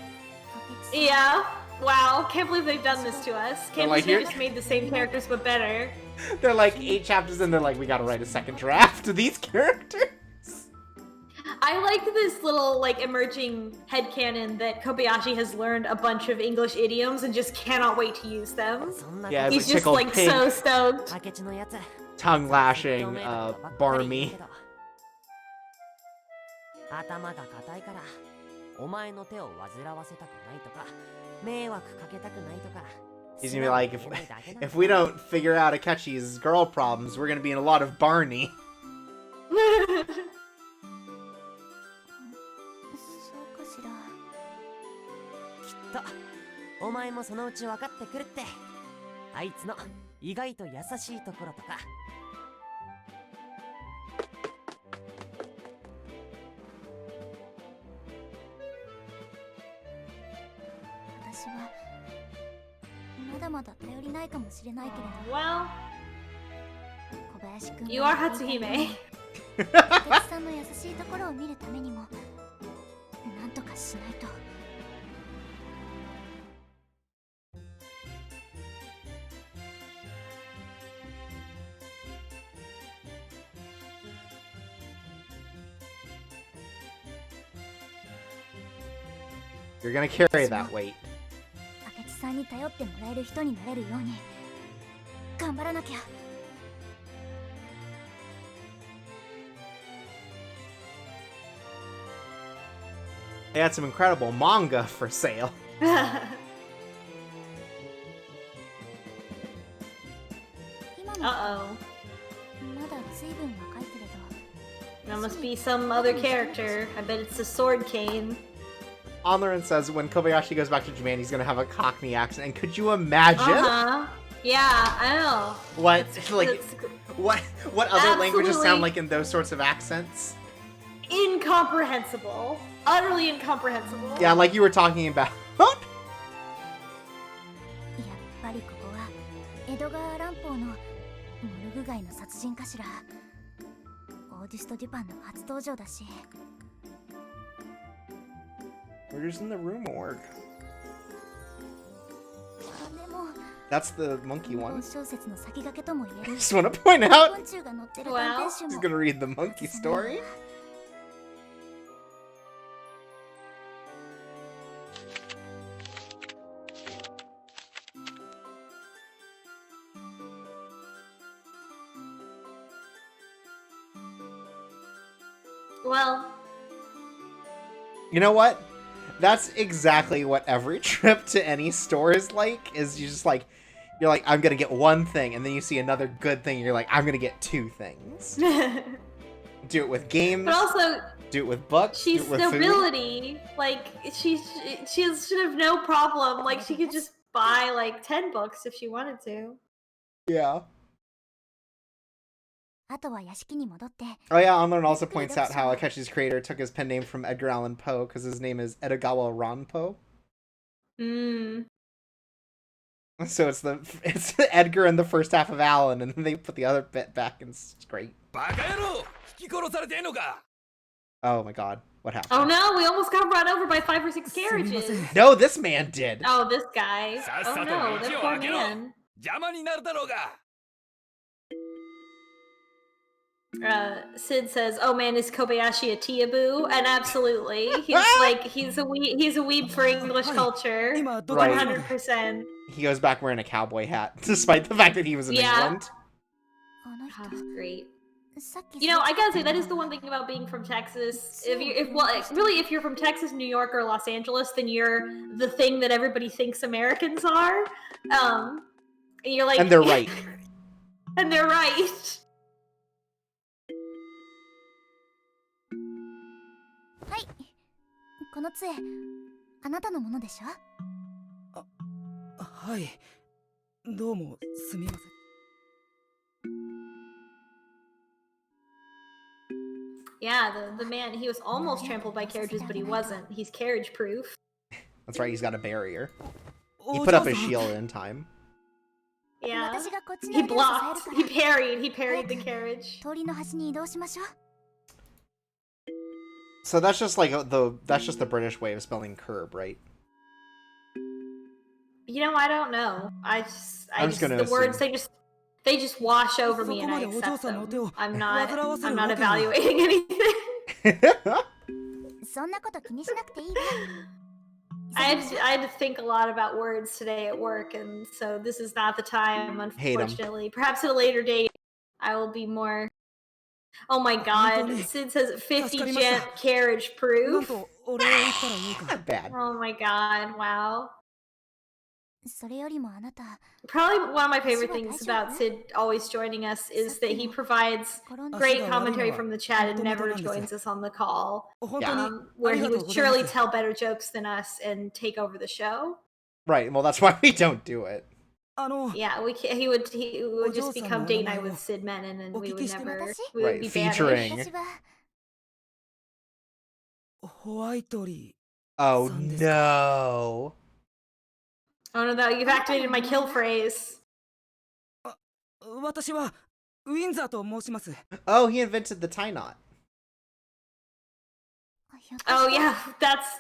Yeah. Wow. Can't believe they've done this to us. Can't like, believe they here- just made the same characters but better. They're like 8 chapters in, they're like, we gotta write a second draft of these characters. I liked this little like emerging headcanon that Kobayashi has learned a bunch of English idioms and just cannot wait to use them. そんな Yeah, こと He's just tickled like pink. so stoked. 明智のやつ。 Tongue lashing, 認めたことばっかり言う barmy. けど頭が硬いから、お前の手を煩わせたくないとか、迷惑かけたくないとか。 He's gonna be like, if we don't figure out Akechi's girl problems, we're gonna be in a lot of Barney. そうかしら。きっと、お前もそのうち分かってくるって。あいつの意外と優しいところとか。私はまだまだ頼りないかもしれないけれど、 Well, 小林くん you are Hatsuhime. 明智さんの優しいところを見るためにもなんとかしないと。 You're gonna carry that weight. 明智さんに頼ってもらえる人になれるように頑張らなきゃ。 They had some incredible manga for sale. 今の Uh-oh. まだ随分若いけれど、 That must be some other character. I bet it's a sword cane. Onlerin says when Kobayashi goes back to Japan, he's gonna have a Cockney accent. And could you imagine Uh-huh. Yeah, I know. what It's- like it's what other languages sound Absolutely. like in those sorts of accents? incomprehensible. Utterly incomprehensible. Yeah, like you were talking about. やっぱりここは江戸川乱歩のモルグ街の殺人かしら。オーギュスト・デュパンの初登場だし。 We're just in the room morgue. でも That's the monkey 本 one. 小説の先駆けとも言える Just want to point out, 昆虫が載ってる短編集 he's も gonna read the monkey story. Well, You know what? That's exactly what every trip to any store is like. Is you just like, you're like, I'm gonna get one thing, and then you see another good thing, and you're like, I'm gonna get 2 things. Do it with games. but also Do it with books. she's do it with food. nobility. Like she should have no problem. Like she could just buy like 10 books if she wanted to. Yeah. あとは屋敷に戻って Oh yeah, Onlearn also points out how Akechi's creator took his pen name from Edgar Allan Poe because his name is Edogawa Ranpo. Mm. So it's Edgar in the first half of Allan, and then they put the other bit back, and it's great. バカ野郎引き殺されてんのか Oh my god, what happened? Oh no, we almost got run over by 5 or 6 carriages. No, this man did. Oh, this guy. Sa- Oh sa- no, to that道を poor 開けろ man. 邪魔になるだろうが Sid says, "Oh man, is Kobayashi a Teaboo?" And absolutely, he's like he's a weeb for English culture, Right. 100%. He goes back wearing a cowboy hat, despite the fact that he was in England. あの人 Oh, great. さっき You know, I gotta すれ違 say った that is the の one thing about being from Texas. Sure, Really, if you're from Texas, New York, or Los Angeles, then you're the thing that everybody thinks Americans are. And you're like, And they're right. and they're right. はいこの杖あなたのものでしょはい。どうもすみません。 Yeah, the man, he was almost trampled by carriages, but he wasn't. He's carriage proof. That's right, he's got a barrier. He お put up 嬢 his さん shield in time. Yeah. 私がこっちの He 腕を支える blocked. から He parried the carriage. 通りの端に移動しましょう So that's just like that's just the British way of spelling curb, right? You know, I don't know. I'm just gonna the words assume. they just wash over me and I そこまでお嬢 accept さんのお手 them. を I'm 煩わせる not わけには evaluating anything. そんなこと気にしなくていいわ I had to think a lot about words today at work, and so this is not the time, Hate 'em. unfortunately. Perhaps at a later date, I will be more. Oh my god, Anthony, Sid says 50 助かりました。 gent carriage なん proof. とお礼を言ったらいいか Not bad. Oh my god, wow. それよりもあなた Probably one of my favorite things about Sid always joining us is that he provides 転んで great 足が悪いのは commentary from the chat and 元々 never なんです。 joins us on the call, 本当に where あり he がとう would ございま surely す tell better jokes than us and take over the show. Right, well that's why we don't do it. あの Yeah, he would just become date night with お Sid Menon, and we would 聞きして never 私 we would Right, be featuring. banished. 私はホワイトリ Oh さんですか no. Oh no, you've activated my kill phrase. ー私はウィンザーと申します Oh, he invented the tie knot. ひょっと Oh して yeah,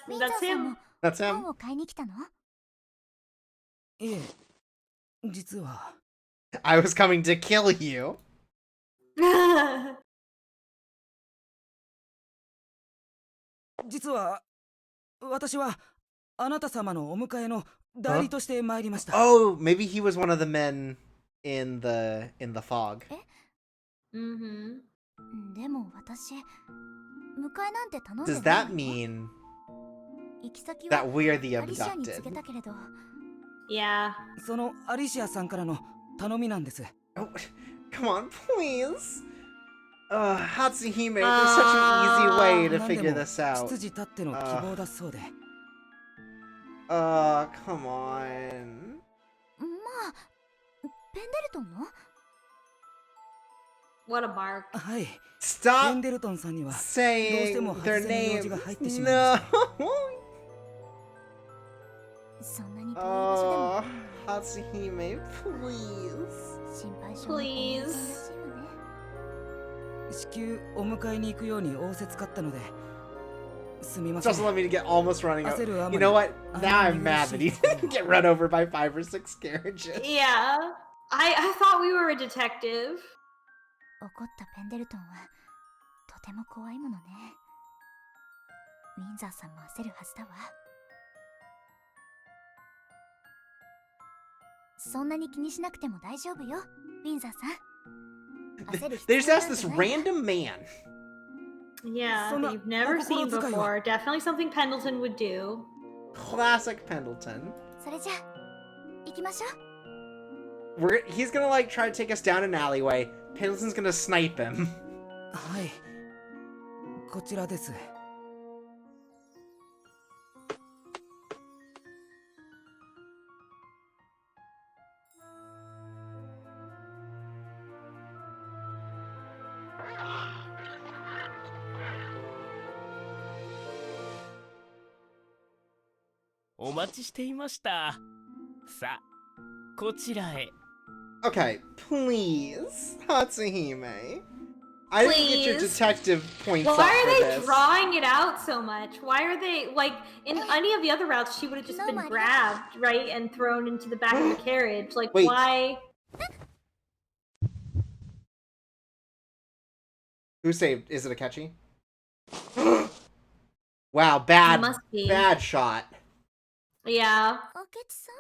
ウィンザー that's さん him. も That's 本 him. を買いに来たのいえ実は I was coming to kill you. 実は私はあなた様のお迎えの代理として参りました Oh, maybe he was one of the men in the fog. Mm-hmm. でも私迎えなんて頼んで Does ない that の mean 行き先は that we're the アリシアに告 abducted? げたけれど Yeah. そのアリシアさんからの頼みなんです Oh, come on, please. Hatsuhime, there's such an easy way to 何で figure も this out. 執事たっての希望だそうで Come on. まあペンデルトンの What a mark. はいペ Stop ンデルトンさんには sayingも their 外せぬ用事 name. が入ってしまいました No. そんなに遠い場所 Hatsuhime, please. でも心配性の子も Please. 珍しいわね至急お迎えに行くように仰せつかったのですみません Just let me get almost running over. 焦るあまり You know what? あ Now の I'm mad that he 珍しいところ didn't get run over by 5 or 6 carriages. Yeah. I thought we were a detective. 怒ったペンデルトンはとても怖いものねウィンザーさんも焦るはずだわそんなに気にしなくても大丈夫よウィンザーさん焦る They 必 just 要 asked なん this てないわ random man. Yeah, So that you've never na- seen napapuro-tsukay wa. before. Definitely something Pendleton would do. Classic Pendleton. それじゃ行きましょう He's gonna like try to take us down an alleyway. Pendleton's gonna snipe him. はいこちらですお待ちしていましたさあこちらへ Okay, please, Hatsuhime. I didn't get your Please. detective points up Why are for they this. drawing it out so much? Why are they like in any of the other routes? She would have just No, been Maria. grabbed, right, and thrown into the back of the carriage. Like, Wait. why? Who saved? Is it Akechi? Wow, bad, Must be. bad shot. Yeah. 明智さ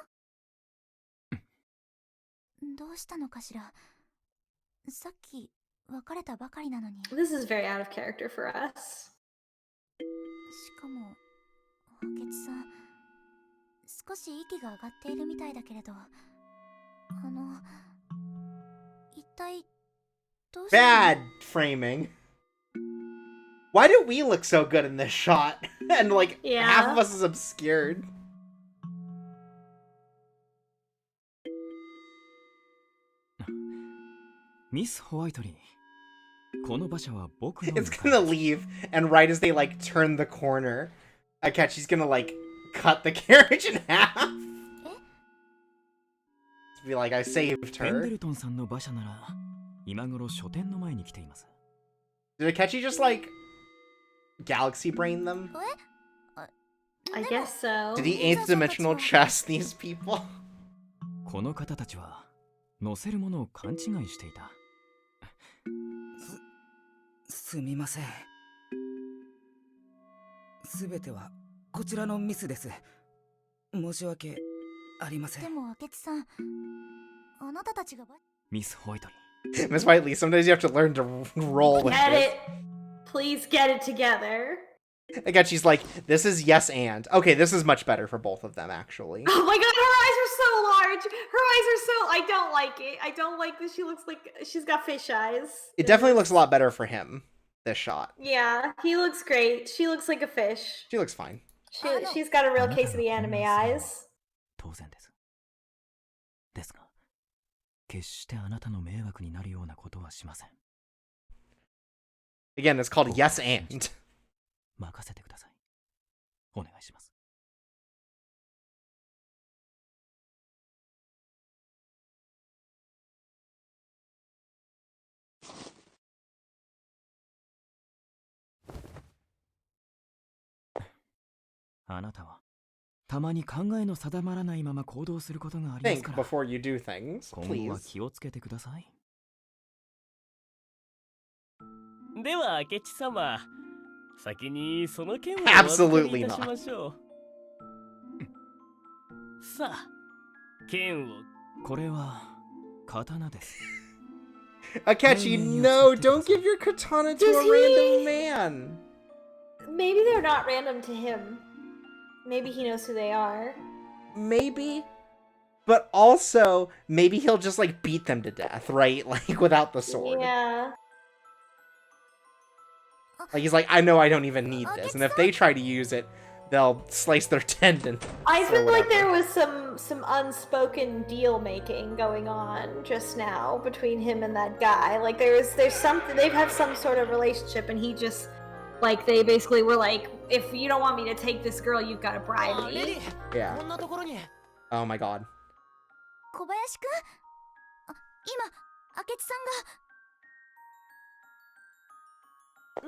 んどうしたのかしら。さっき別れたばかりなのに。 This is very out of character for us. しかも明智さん少し息が上がっているみたいだけれど、一体どうしたの？ Bad framing. Why do we look so good in this shot? And like Yeah. half of us is obscured. Miss Whiteley, この馬車は僕の It's gonna leave, and right as they like turn the corner, Akechi's gonna like cut the carriage in half. To be like, I saved ペンデ her. ルトンさんの馬車なら今頃書店の前に来ています。 Did Akechi just like galaxy brain them? I guess so. Did he eighth dimensional chess these people? この方たちは乗せるものを勘違いしていた。すみません。すべてはこちらのミスです。申し訳ありません。でも明智さん、あなたたちがミス・ホワイトリ Miss Whiteley, sometimes you have to learn to roll with Get this. it. Please get it together. Akechi's like, this is yes and. Okay, this is much better for both of them, actually. Oh my god, her eyes are so large. Her eyes are so. I don't like it. I don't like that she looks like she's got fish eyes. It definitely looks a lot better for him, this shot. Yeah, he looks great. She looks like a fish. She looks fine. She's got a real case of the anime eyes. 当然です。ですが、決してあなたの迷惑になるようなことはしません。 Again, it's called yes and. 任せてください。お願いします。あなたはたまに考えの定まらないまま行動することがあります Think から、 before you do things, 今後は please. 気をつけてください。では明智様、先にその件をお Absolutely 預かりいたしましょう。さあ、剣を。これは刀です。 Akechi, no, don't give your katana to Does a he? random man. Maybe they're not random to him. Maybe he knows who they are. Maybe. But also, maybe he'll just like beat them to death, right? Like without the sword. Yeah. Like he's like, I know I don't even need this, and if they try to use it, they'll slice their tendon. I or feel like whatever. there was some unspoken deal making going on just now between him and that guy. Like there's something, they have some sort of relationship, and he just like they basically were like, if you don't want me to take this girl, you've got to bribe レデ me. ィ Yeah. こんなところに。 Oh my god. 小林くん、今明智さん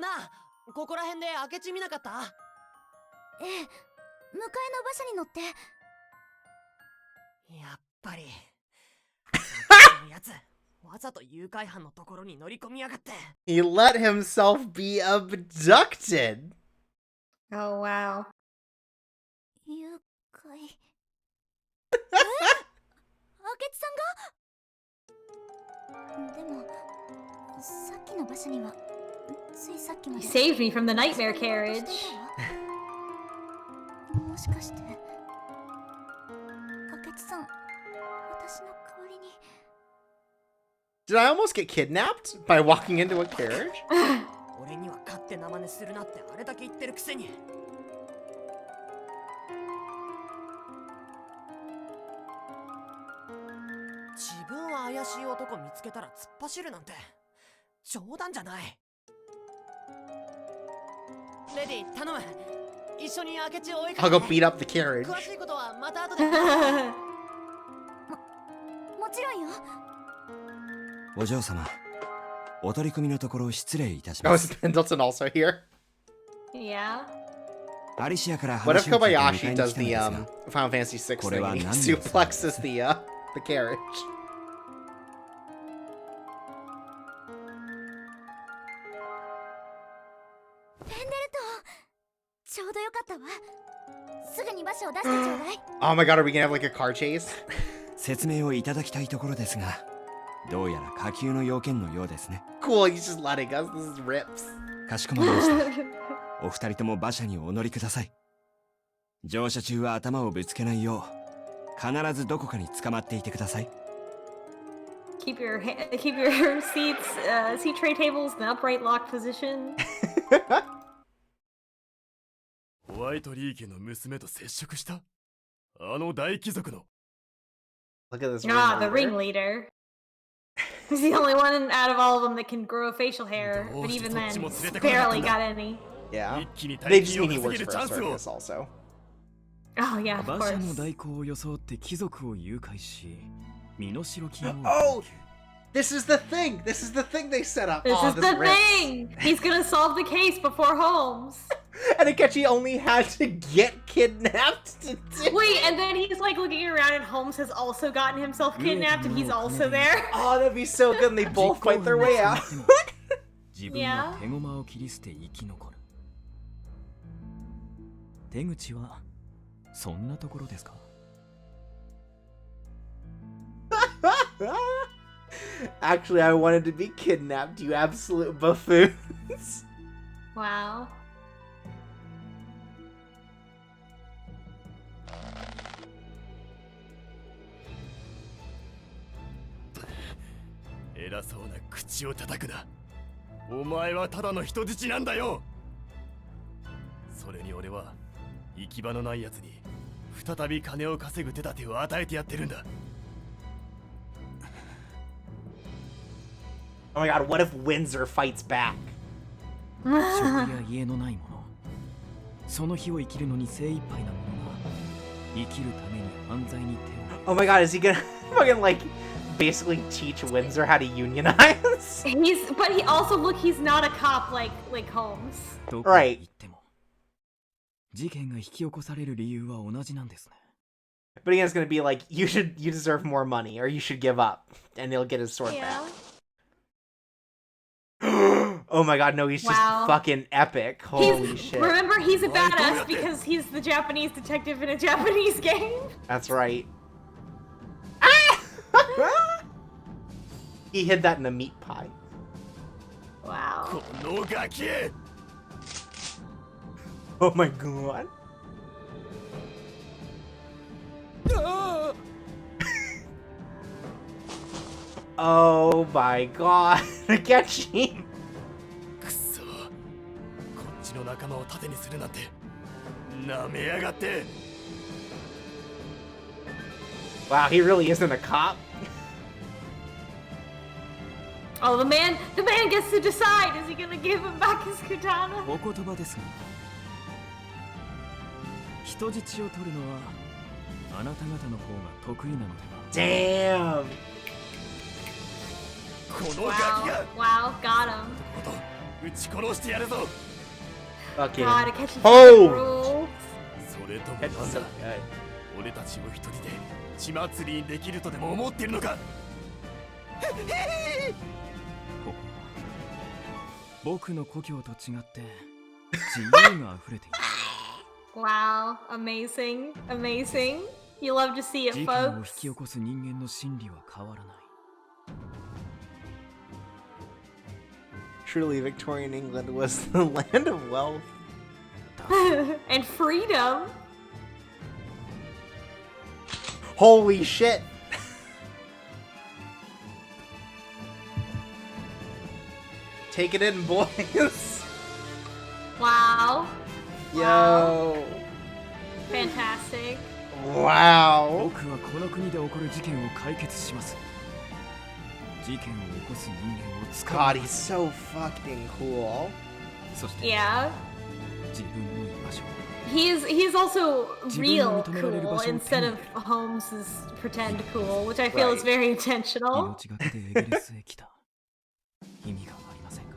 が。なあ、ここら辺で明智見なかった？ええ、迎えの馬車に乗って。やっぱりあのやつわざと誘拐犯のところに乗り込みやがって。 He let himself be abducted. Oh wow. 誘拐。明智さんが。でもさっきの馬車にはついさっきま He で saved me from the nightmare carriage. もしかして明智さん、私の代わりに。 Did I almost get kidnapped by walking into a carriage? 俺には勝手な真似するなってあれだけ言ってるくせに。自分は怪しい男見つけたら突っ走るなんて冗談じゃない。レディ頼む、一緒に明智を追いか I'll け go て。 beat up the carriage. 詳しいことはまた後で。もちろんよ。お嬢様、お取り組みのところ失礼いたし Oh, ま is す。 Pendleton also here? Yeah. アリシアから What if 話を聞いて迎え Kobayashi に来 does たの the ですが、 Final Fantasy VI thing and he これは何を suplexes the carriage? ょうどよかったわ。すぐに馬車を出してちょうだい。 Oh my god, are we gonna have like a car chase? 説明をいただきたいところですが、どうやら下級の要件のようですね。Cool, he's just letting us. This is rips. かしこまりました。お二人とも馬車にお乗りください。乗車中は頭をぶつけないよう、必ずどこかに捕まっていてください。Keep your seats, seat tray tables in the upright lock position. ホワイトリー家の娘と接触したあの大貴族の。 Look at this. Ah, the ringleader. He's the only one out of all of them that can grow facial hair, but even then, he's barely got any. Yeah. They just mean he works for a circus also. Oh yeah, of 馬 course. 車の代行を装って貴族を誘拐し、身代金を Oh! This is the thing! This is the thing they set up! This oh, is this the rips. thing! He's gonna solve the case before Holmes. And Akechi only had to get kidnapped to do Wait, and then he's like looking around and Holmes has also gotten himself kidnapped and he's also there. Oh, that'd be so good and they both fight their way out. 自分の手駒を切り捨て生き残る。手口はそんなところですか？ Actually, I wanted to be kidnapped, you absolute buffoons. Wow. 偉そうな口を叩くな。お前はただの人質なんだよ。それに俺は行き場のないやつに再び金を稼ぐ手立てを与えてやってるんだ。 Oh my god, what if Windsor fights back? 職や家のない者、その日を生きるのに精一杯な者が生きるために犯罪に手を。 Oh my god, is he gonna fucking like basically teach Windsor how to unionize? But he also look, he's not a cop like Holmes. どこへ行っても事件が引き起こされる理由は同じなんですね。 But again, it's gonna be like, you deserve more money, or you should give up, and he'll get his sword back. Oh my god, no, he's just fucking epic. Holy shit. Remember, he's a badass because he's the Japanese detective in a Japanese game. That's right. Ah! He hid that in a meat pie. Wow. Oh my god. Oh my god. Akechi. くそ。こっちの仲間を盾にするなんて。なめやがって。 Wow, he really isn't a cop. Oh, the man gets to decide. Is he gonna give him back his katana? お言葉ですが、人質を取るのはあなた方の方が得意なのでは。 Damn. このガキが。 Wow, got him. 撃ち殺してやるぞ。 Fucking God, Akechi Holmes. rules. それとも That's なん so だ。 good. 俺たちを一人で血祭りにできるとでも思ってるのか。ここは僕の故郷と違って自由が溢れている。 Wow, amazing, amazing. You love to see it, 事件を引 folks. き起こす人間の心理は変わらない。 Truly, Victorian England was the land of wealth. And freedom. Holy shit. Take it in, boys. Wow. Yo. Fantastic. Wow. 僕はこの国で起こる事件を解決します。事件を起こす人間を使う。 God, he's so fucking cool. そして Yeah. 自分の居場所。 He's also real cool instead of Holmes's pretend cool, which I feel is very intentional. 命がけでエベレスへ来た。意味がありませんか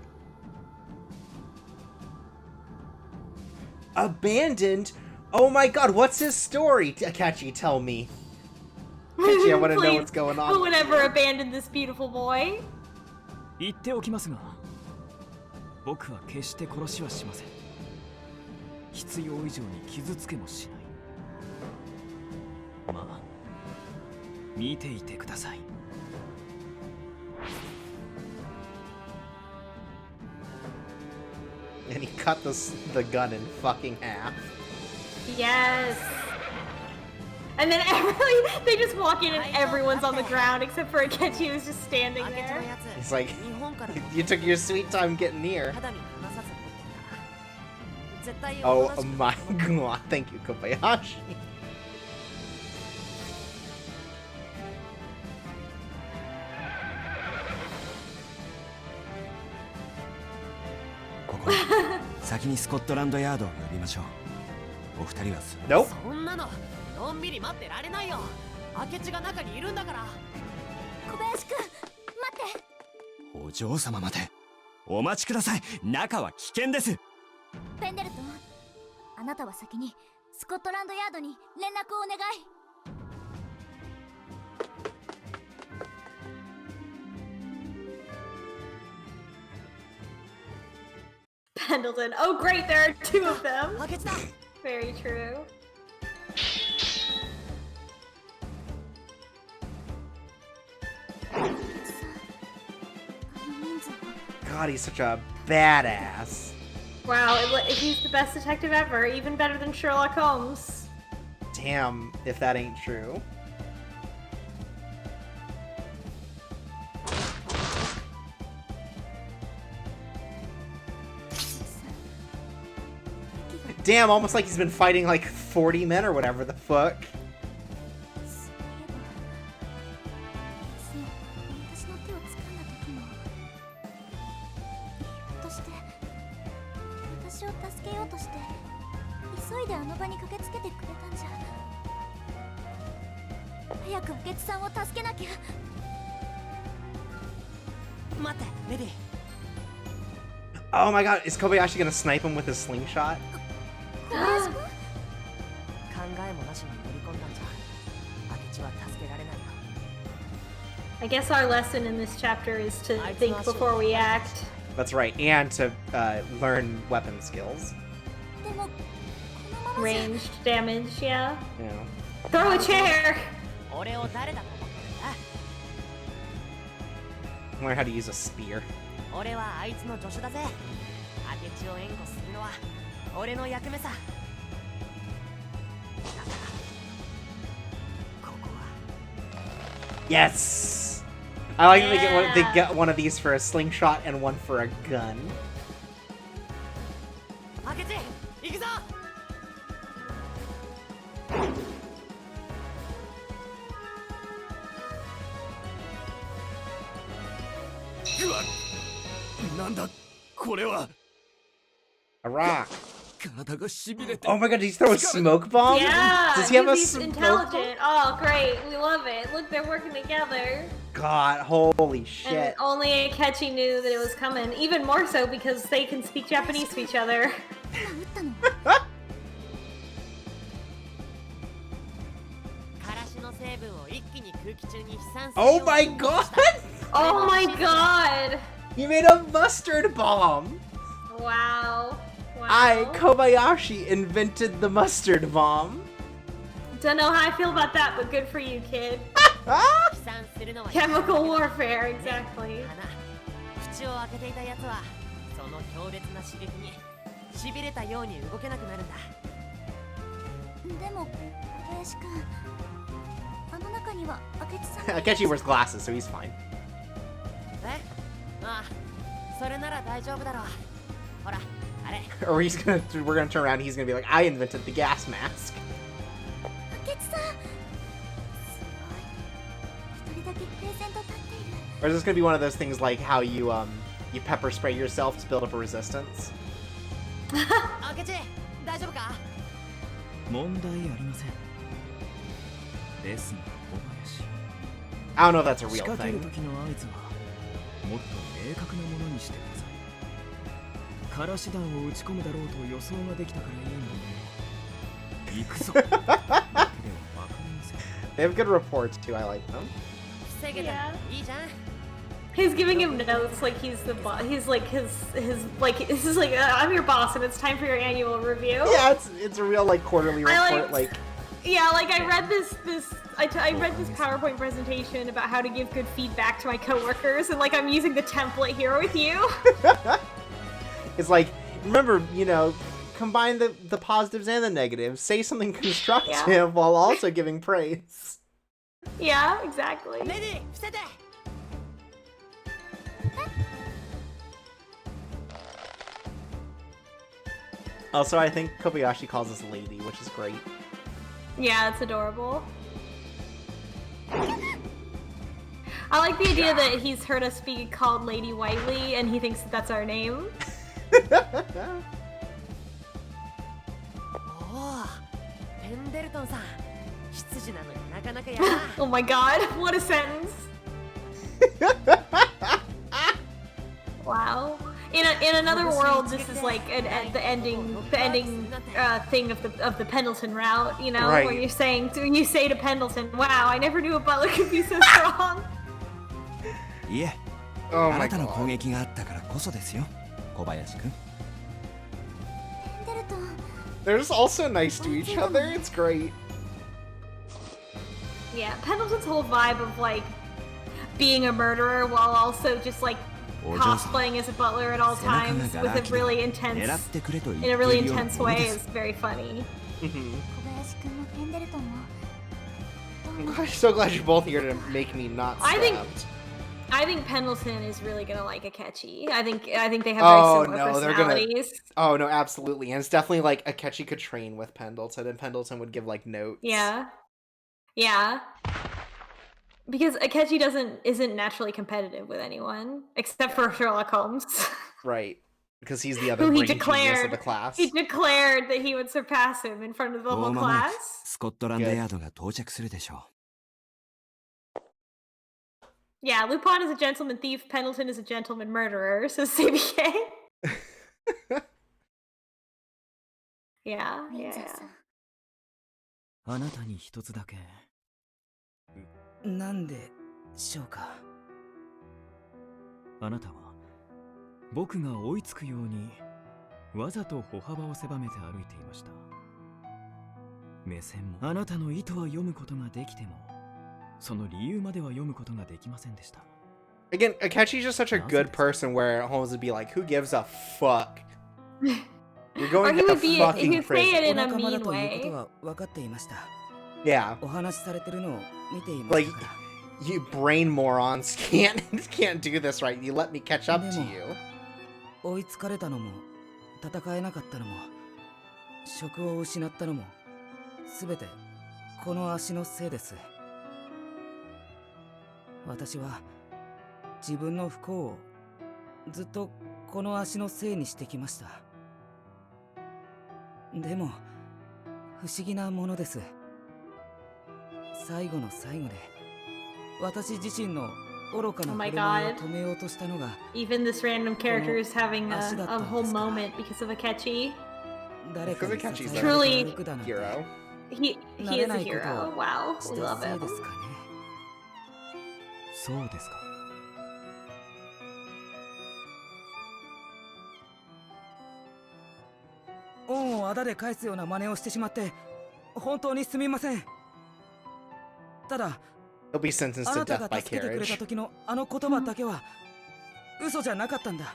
ら。 Abandoned? Oh my god, what's his story? Akechi, tell me. Akechi, I want to know what's going Who on. would ever abandon this beautiful boy? 言っておきますが、僕は決して殺しはしません。必要以上に傷つけもしない。まあ見ていてください。And he cut the gun in fucking half. Yes. And then they just walk in and everyone's on the ground except for Akechi who's just standing there. He's like, you took your sweet time getting near. Oh my god, thank you, Kobayashi. Nope. そんなののんびり待ってられないよ。明智が中にいるんだから。小林くん、待って。お嬢様までお待ちください。中は危険です。ペンデルトン、あなたは先にスコットランドヤードに連絡をお願い。Pendleton. Oh great, there are two of them. Very true. God, he's such a badass. Wow, he's the best detective ever, even better than Sherlock Holmes. Damn, if that ain't true. Damn, almost like he's been fighting like 40 men or whatever the fuck. Oh my god, is Kobayashi gonna snipe him with his slingshot? I guess our lesson in this chapter is to think before we act. That's right, and to learn weapon skills. Ranged damage, yeah. Yeah. Throw a chair! Learn how to use a spear. Yes! I like that they get one of these for a slingshot and one for a gun. A rock. Oh my god, did he throw a smoke bomb? Yeah! Does he have a he's smoke intelligent. Oh, great. We love it. Look, they're working together. God, holy shit. And only Akechi knew that it was coming. Even more so because they can speak Japanese to each other. Oh my god! Oh my god! You made a mustard bomb! Wow. Kobayashi invented the mustard bomb. Don't know how I feel about that, but good for you, kid. Chemical warfare, exactly. Akechi wears glasses, so he's fine. Or we're gonna turn around and he's gonna be like, I invented the gas mask. Or is this gonna be one of those things like how you you pepper spray yourself to build up a resistance? I don't know if that's a real thing. They have good reports too, I like them. Yeah. He's giving him notes like he's the boss. He's like his like this is like I'm your boss and it's time for your annual review. Yeah, it's a real like quarterly report. Yeah, like I read this PowerPoint presentation about how to give good feedback to my coworkers, and like I'm using the template here with you. It's like, remember, you know, combine the positives and the negatives. Say something constructive while also giving praise. Yeah, exactly. Lady, Also, I think Kobayashi calls us Lady, which is great. Yeah, it's adorable. I like the idea that he's heard us be called Lady Whiteley, and he thinks that that's our name. Oh my god, what a sentence. Wow. In another world, this is like the ending thing of the Pendleton route, you know, where you say to Pendleton, "Wow, I never knew a butler could be so strong." Yeah. Oh my god. あなたの攻撃があったからこそですよ、小林くん。 They're just all so nice to each other. It's great. Yeah, Pendleton's whole vibe of like being a murderer while also just like cosplaying as a butler at all times with a really intense in a really intense way is very funny. I'm so glad you're both here to make me not stabbed. I think Pendleton is really gonna like Akechi. I think they have very similar personalities. Oh no, absolutely. And it's definitely like Akechi could train with Pendleton, and Pendleton would give like notes. Yeah. Yeah. Because Akechi isn't naturally competitive with anyone except for Sherlock Holmes. Right. Because he's the other who brain genius of the class. He declared that he would surpass him in front of the whole class. スコットランドヤードが到着するでしょう。 Yeah, Lupin is a gentleman thief, Pendleton is a gentleman murderer, says CBK. Yeah. あなたに一つだけ。なんでしょうか。あなたは僕が追いつくようにわざと歩幅を狭めて歩いていました。目線もあなたの意図は読むことができても。 その理由までは読むことができませんでした。 Again, Akechi's just such a good person where Holmes would be like, who gives a fuck? You're going to fucking prison. Say it in a mean way. Yeah. Like, you brain morons can't do this right. You let me catch up to you. 追いつかれたのも戦えなかったのも職を失ったのもすべてこの足のせいです。 私は自分の不幸をずっとこの足のせいにしてきました。でも不思議なものです。最後の最後で私自身の愚かな振る舞いを止めようとしたのが Even this random character is having a whole moment because of Akechi. Because Akechi's a hero. He is a hero. Wow, we love him. そうですか。恩をあだで返すような真似をしてしまって本当にすみません。ただ、あなたが助けてくれた時のあの言葉だけは嘘じゃなかったんだ。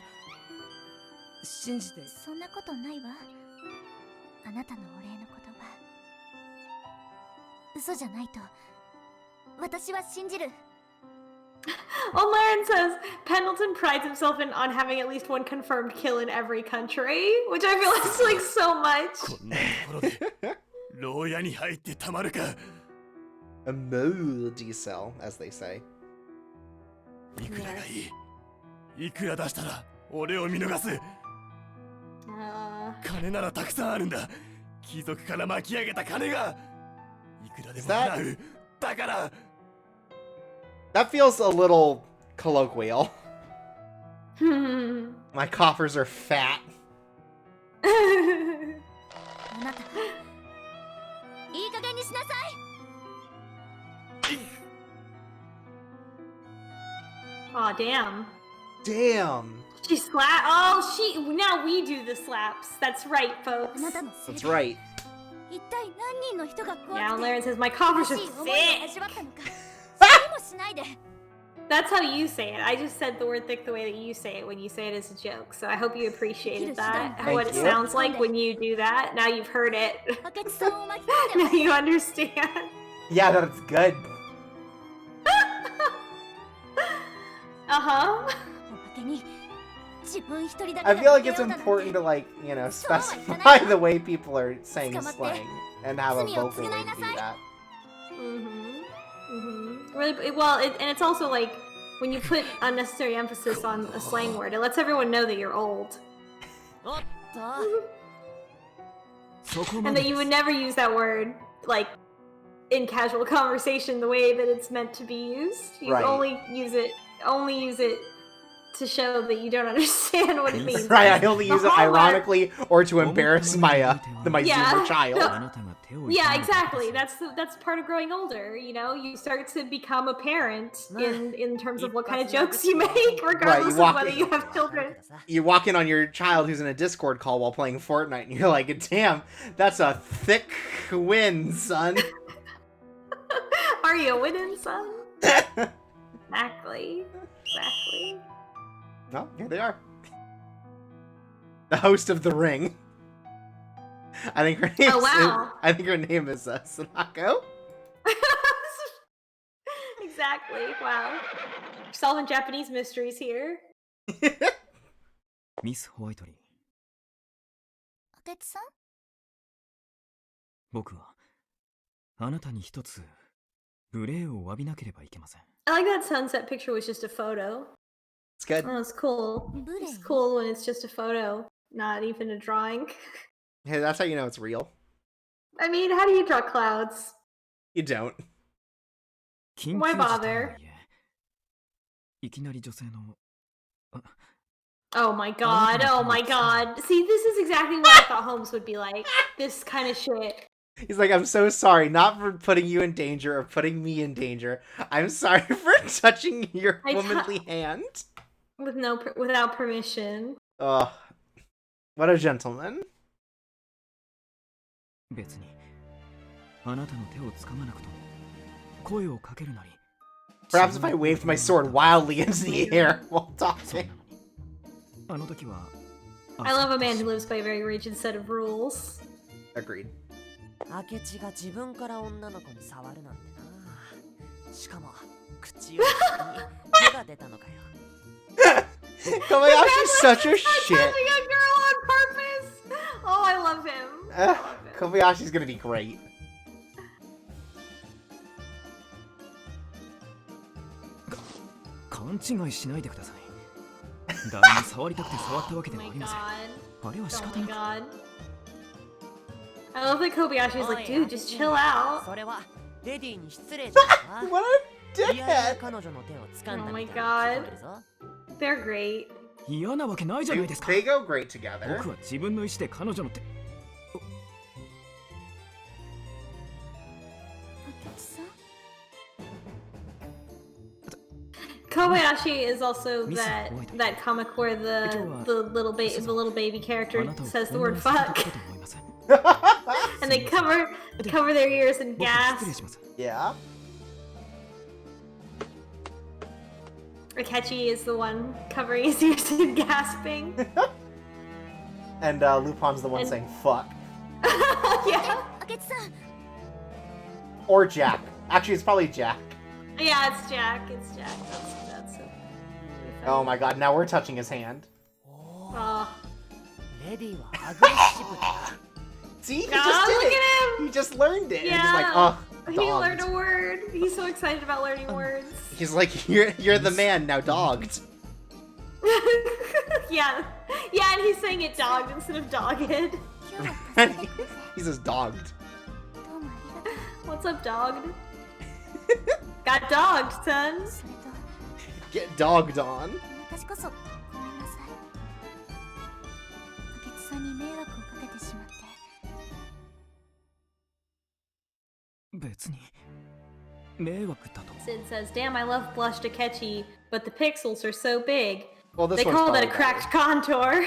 信じて。そんなことないわ。あなたのお礼の言葉。嘘じゃないと私は信じる。 O'Laren says Pendleton prides himself on having at least one confirmed kill in every country, which I feel is like so much. A moldy cell, as they say. いくらがいい。いくら出したら俺を見逃す。金ならたくさんあるんだ。貴族から巻き上げた金が。いくらでも払う。だから。 That feels a little colloquial. My coffers are fat. あなた、いい加減にしなさい。Aw, damn. Damn. She slap. Oh, now we do the slaps. That's right, folks. That's right. Yeah, Laren says my coffers are thick. That's how you say it. I just said the word thick the way that you say it when you say it as a joke. So I hope you appreciated that. What it sounds like when you do that. Now you've heard it. Now you understand. Yeah, that's good. Uh-huh. I feel like it's important to, like, you know, specify the way people are saying slang and have a vocal way to do that. Really, well, and it's also like when you put unnecessary emphasis on a slang word, it lets everyone know that you're old. And that you would never use that word, like, in casual conversation the way that it's meant to be used. You only use it to show that you don't understand what it means. Right, I only use it ironically or to embarrass my Zoomer child. Yeah, exactly. That's part of growing older. You know, you start to become a parent in terms of what kind of jokes you make, regardless of whether you have children. You walk in on your child who's in a Discord call while playing Fortnite, and you're like, "Damn, that's a thick win, son." Are you winning, son? Exactly. Well, here they are. The host of The Ring. I think her name is Sanako. Exactly. Wow. Solving Japanese mysteries here. Miss Whiteley. 明智さん？僕はあなたに一つ無礼を詫びなければいけません。I like that sunset picture was just a photo. It's good. Oh, it's cool. It's cool when it's just a photo, not even a drawing. Hey, that's how you know it's real. I mean, how do you draw clouds? You don't. Why bother? Oh my god, oh my god. See, this is exactly what I thought Holmes would be like. This kind of shit. He's like, I'm so sorry, not for putting you in danger or putting me in danger. I'm sorry for touching your womanly hand. Without permission. Ugh. What a gentleman. Perhaps if I waved my sword wildly into the air while talking. I love a man who lives by a very rigid set of rules. Agreed. Akechi が自分から女の子に触るなんてな。しかも口を手が出たのかよ。Kobayashi's such a shit. Touching a girl on purpose. Oh, I love him. Kobayashi's gonna be great. Oh my god. I love that Kobayashi's like, dude, just chill out. What a dickhead. Oh my god. They're great. They go great together. Kobayashi is also that comic where the little baby character says the word fuck. And they cover their ears and gasp. Yeah. Akechi is the one covering his ears and gasping. And Lupin's the one saying fuck. Yeah. Or Jack. Actually, it's probably Jack. Yeah, it's Jack. It's Jack. That's it. Oh my god, now we're touching his hand. Oh. See, he just did it. He just learned it. Yeah. And he's like, oh, dogged. He learned a word. He's so excited about learning words. He's like, you're the man, now dogged. Yeah. Yeah, and he's saying it dogged instead of dogged. He says dogged. What's up, dogged? Got dogged, son. Get dogged on. Sid says, damn, I love blushed Akechi, but the pixels are so big. Well, this they one's call that a probably cracked contour.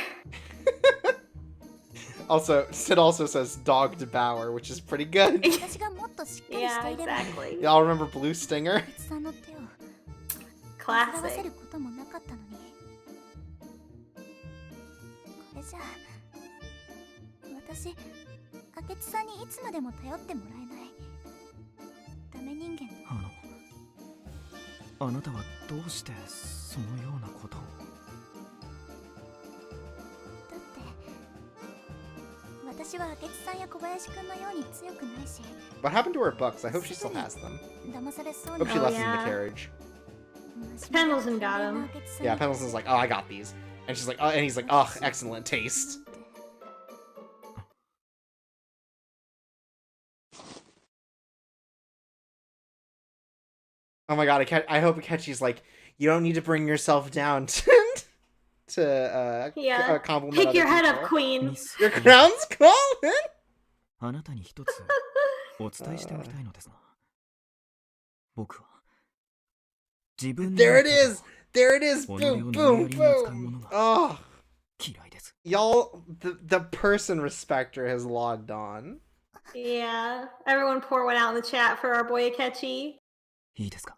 Also, Sid also says dog devour, which is pretty good. Yeah, exactly. Y'all remember Blue Stinger? Classic. 私、明智さんにいつまでも頼ってもらえない。ダメ人間。あなたはどうしてそのようなことを？だって、私は明智さんや小林くんのように強くないし。What happened to her books? I hope she still has them. Hope she left them in the carriage. Pendleton got them. Yeah, Pendleton's like, oh, I got these. And she's like, oh, and he's like, oh, excellent taste. Oh my god, I hope Akechi's like, you don't need to bring yourself down to compliment Pick other your head people. up, queen. Your crown's calling. あなたに一つお伝えしておきたいのですが、僕は自分の There it is! There it is! Boom, boom, boom! Oh! 嫌いです。 Y'all, the person respecter has logged on. Yeah, everyone pour one out in the chat for our boy Akechi. いいですか？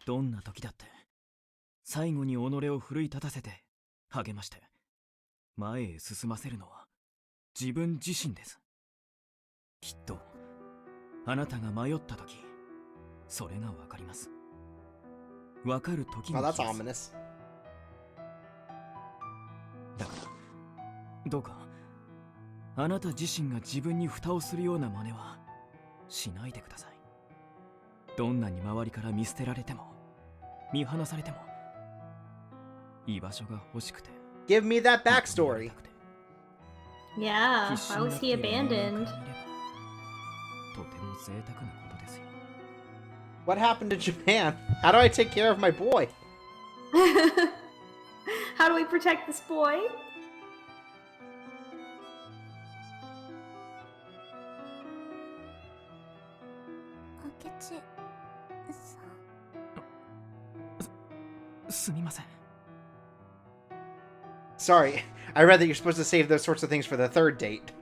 どんな時だって最後に己を奮い立たせて励まして前へ進ませるのは自分自身です。きっとあなたが迷った時それがわかります。わかる時が来ます。Oh, that's ominous. だからどうかあなた自身が自分に蓋をするような真似はしないでください。どんなに周りから見捨てられても見放されても居場所が欲しくて Give me that backstory. Yeah, why was he abandoned? とても贅沢なことですよ。 What happened to Japan? How do I take care of my boy? How do we protect this boy? Akechi-san. すみません。 Sorry, I read that you're supposed to save those sorts of things for the third date.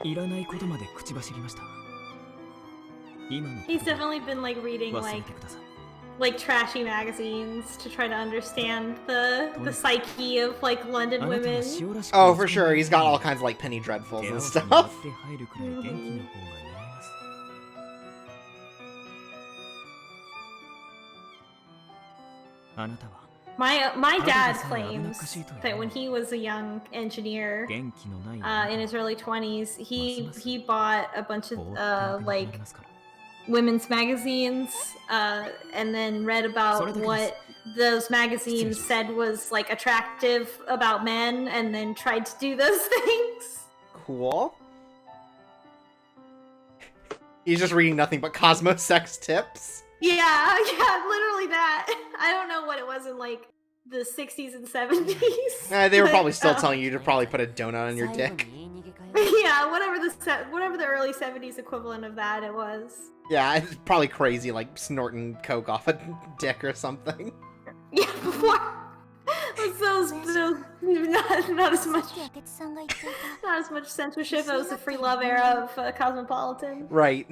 いらないことまで口走りました。 He's definitely been like reading like trashy magazines to try to understand the psyche of like London women. Oh, for sure, he's got all kinds of like penny dreadfuls and stuff. My dad claims that when he was a young engineer in his early 20s, he bought a bunch of like women's magazines and then read about what those magazines said was like attractive about men and then tried to do those things. Cool. He's just reading nothing but Cosmo sex tips. Yeah, literally that. I don't know what it was in like the 60s and 70s. They were probably still telling you to probably put a donut on your dick. Yeah, whatever the early 70s equivalent of that it was. Yeah, it's probably crazy, like snorting coke off a dick or something. Yeah, before not as much censorship. It was the free love era of Cosmopolitan. Right.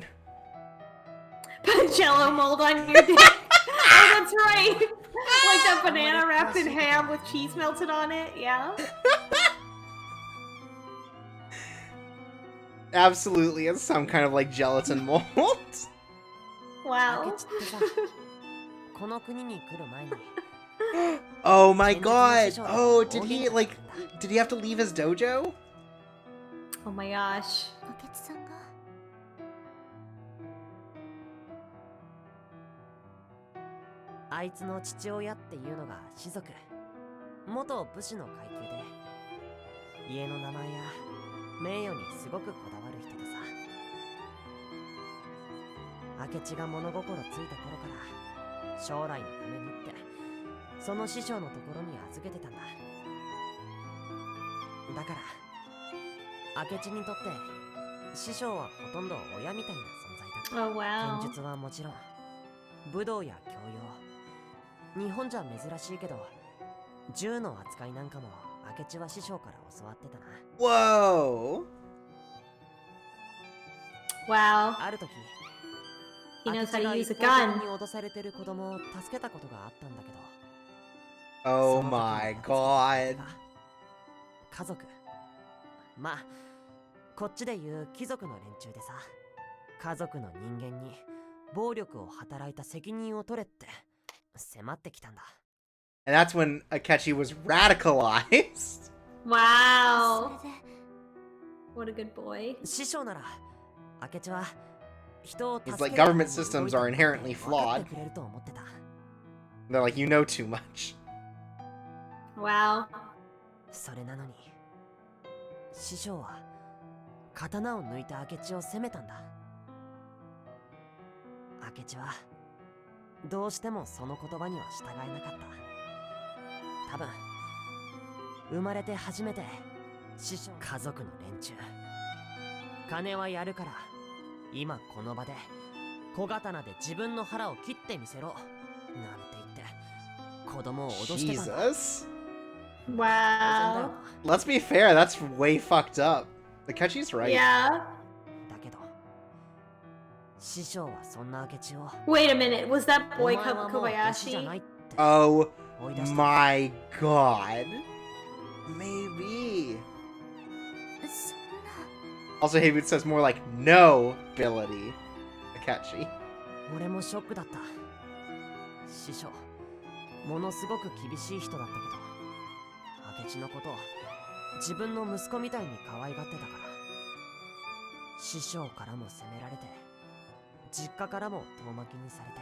Put a Jello mold on your dick. Oh, that's right. Like that banana wrapped in ham with cheese melted on it. Yeah. Absolutely, it's some kind of like gelatin mold. Wow. Oh my god! Oh, did he have to leave his dojo? Oh my gosh. あいつの父親っていうのが士族、元武士の階級で、家の名前や名誉にすごくこだわる人でさ。明智が物心ついた頃から将来のためにってその師匠のところに預けてたんだ。だから明智にとって師匠はほとんど親みたいな存在だった。 Oh wow. 剣術はもちろん武道や教養、日本じゃ珍しいけど銃の扱いなんかも明智は師匠から教わってたな。 Whoa. Wow. ある時 He knows how to 明智 use a が一方 gun. 的に脅されてる子供を助けたことがあったんだけど、 Oh その時の my 明智 god. が家族、まあこっちで言う貴族の連中でさ、家族の人間に暴力を働いた責任を取れって迫ってきたんだ。 And that's when Akechi was radicalized. Wow. それで What a good boy. 師匠なら明智は人を助 He's け like, る government ために systems 動いた are inherently って分か flawed. ってくれると思ってた。 They're like, you know too much. Wow. それなのに師匠は刀を抜いた明智を責めたんだ。明智はどうしてもその言葉には従えなかった。多分生まれて初めて師匠、家族の連中、金はやるから今この場で小刀で自分の腹を切ってみせろなんて言って子供を脅してたんだ。 Jesus. 当然だ Wow. よ。 Let's be fair, that's way fucked up. Akechi's right. Yeah. だけど師匠はそんな明智を Wait a minute. Was that お boy 前はもう弟子じゃな Kobayashi? いって Oh 追い出した。 my god. Maybe. そんな Also, Haywood says more like no ability. Akechi. 俺もショックだった。師匠ものすごく厳しい人だったけど明智のことを自分の息子みたいに可愛がってたから、師匠からも責められて実家からも遠巻きにされて、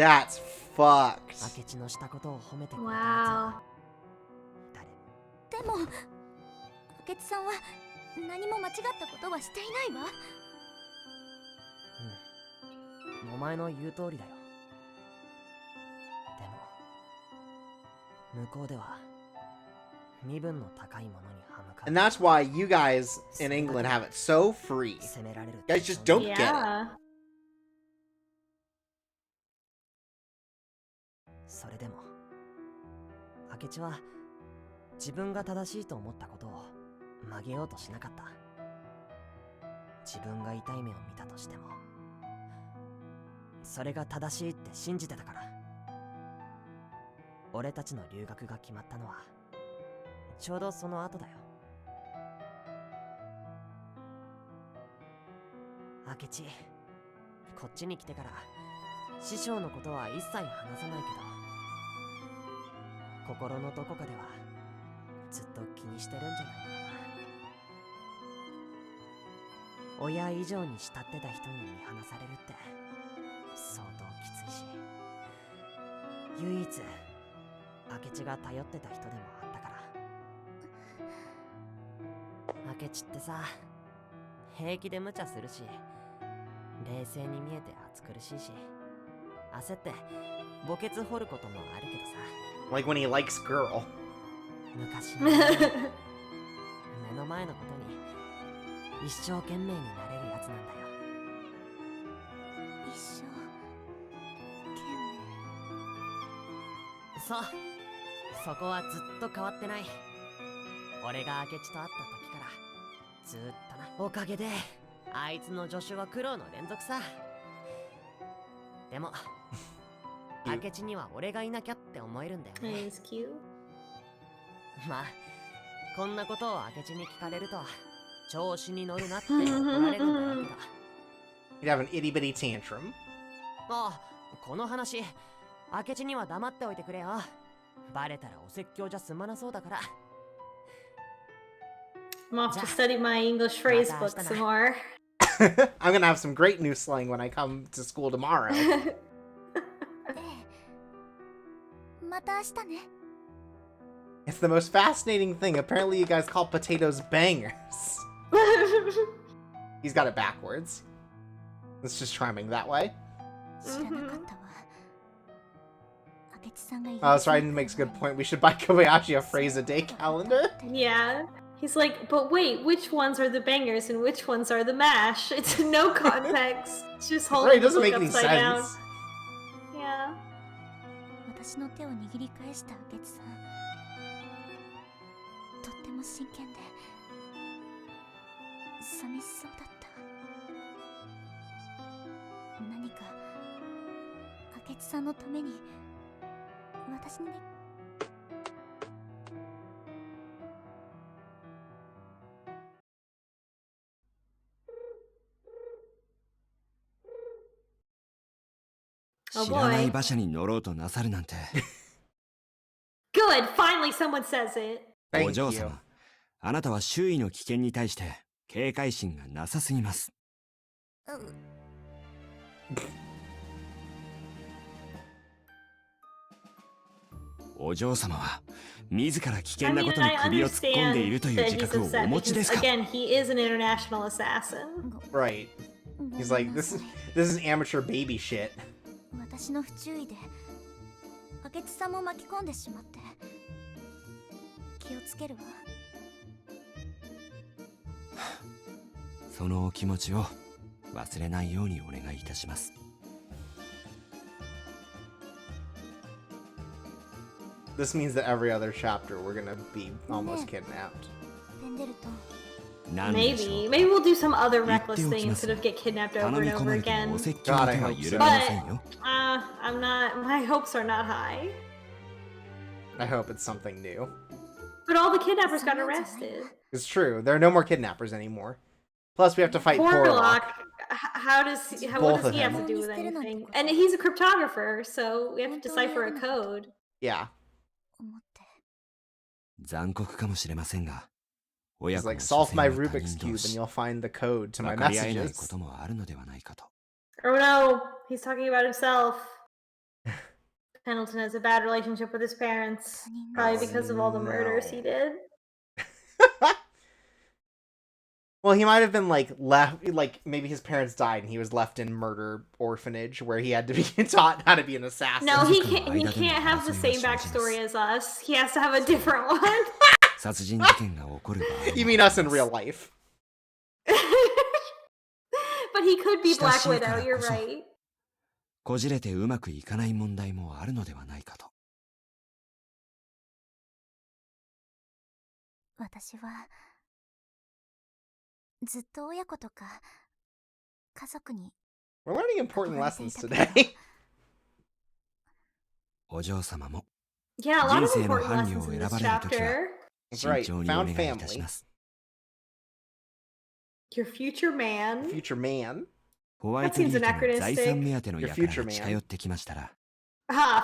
That's fucked. 明智のしたことを褒めてくれたやつ Wow. は誰でも明智さんは何も間違ったことはしていないわ。お前の言う通りだよ。でも向こうでは身分の高いものに歯向か And that's why you guys in England have it so free. 責められる。 You guys just don't get it. Yeah. それでも明智は自分が正しいと思ったことを曲げようとしなかった。自分が痛い目を見たとしてもそれが正しいって信じてたから。俺たちの留学が決まったのはちょうどその後だよ。明智、こっちに来てから師匠のことは一切話さないけど心のどこかではずっと気にしてるんじゃないのかな。親以上に慕ってた人に見放されるって相当きついし、唯一明智が頼ってた人でもあったから。明智ってさ、平気で無茶するし冷静に見えて暑苦しいし、焦って墓穴掘ることもあるけどさ、 Like when he likes girl. 昔の目の前のことに一生懸命になれるやつなんだよ。一生懸そう、そこはずっと変わってない。俺が明智と会った時からずっとな。おかげであいつの助手は苦労の連続さ。でも明智には俺がいなきゃって思えるんだよ That ね。 is cute. まあこんなことを明智に聞かれると調子に乗るなって怒られるんだろうけど。 He'd have an itty bitty tantrum. あ、この話明智には黙っておいてくれよ。バレたらお説教じゃ済まなそうだから。 I'm off to study my English phrase book some more. I'm gonna have some great new slang when I come to school tomorrow. ええ、また明日ね。 It's the most fascinating thing. Apparently you guys call potatoes bangers. He's got it backwards. It's just charming that way. 知らなかったわ。Ryan makes a good point. We should buy Kobayashi a phrase a day calendar. Yeah. He's like, but wait, which ones are the bangers and which ones are the mash? It's no context. It's just holding Right, it the doesn't book make any upside sense. down. Yeah. 私の手を握り返した明智さん、とっても真剣で寂しそうだった。何か明智さんのために私に。Oh 知らない boy. 馬車に乗ろうとなさるなんて。 Good. Finally, someone says it. お嬢様、あなたは周囲の危険に対して警戒心がなさすぎます。お嬢様は自ら危険なことに首を突っ込んでいるという自覚をお持ちですか？ Again, he is an international assassin. Right. He's like, this is amateur baby shit. 私の不注意で明智さんも巻き込んでしまって気をつけるわ。そのお気持ちを忘れないようにお願いいたします。This means that every other chapter we're gonna be almost kidnapped. ペンデルトン。 Maybe we'll do some other reckless thing instead of get kidnapped over and over again. God, I hope so. But I'm not. My hopes are not high. I hope it's something new. But all the kidnappers got arrested. It's true. There are no more kidnappers anymore. Plus, we have to fight Porlock. Porlock. What does he have to do with anything? And he's a cryptographer, so we have to decipher a code. Yeah. 残酷かもしれませんが、 He's like, solve my Rubik's Cube and you'll find the code to my messages. Oh no, he's talking about himself. Pendleton has a bad relationship with his parents, probably because of all the murders he did. Well, he might have been like left, like maybe his parents died and he was left in murder orphanage where he had to be taught how to be an assassin. No, he can't have the same backstory as us. He has to have a different one. You mean us in real life? But he could be Black Widow, you're right. こじれてうまくいかない問題もあるのではないかと。私はずっと親子とか家族に。 We're learning important lessons today. お嬢様も Yeah, a lot 人 of 生の important 伴侶 lessons を in 選 this ばれるときは chapter. 慎重にお願いいたします。 Your future man. Future man. ホワイトリー家の財産目当ての輩が近寄ってきましたら、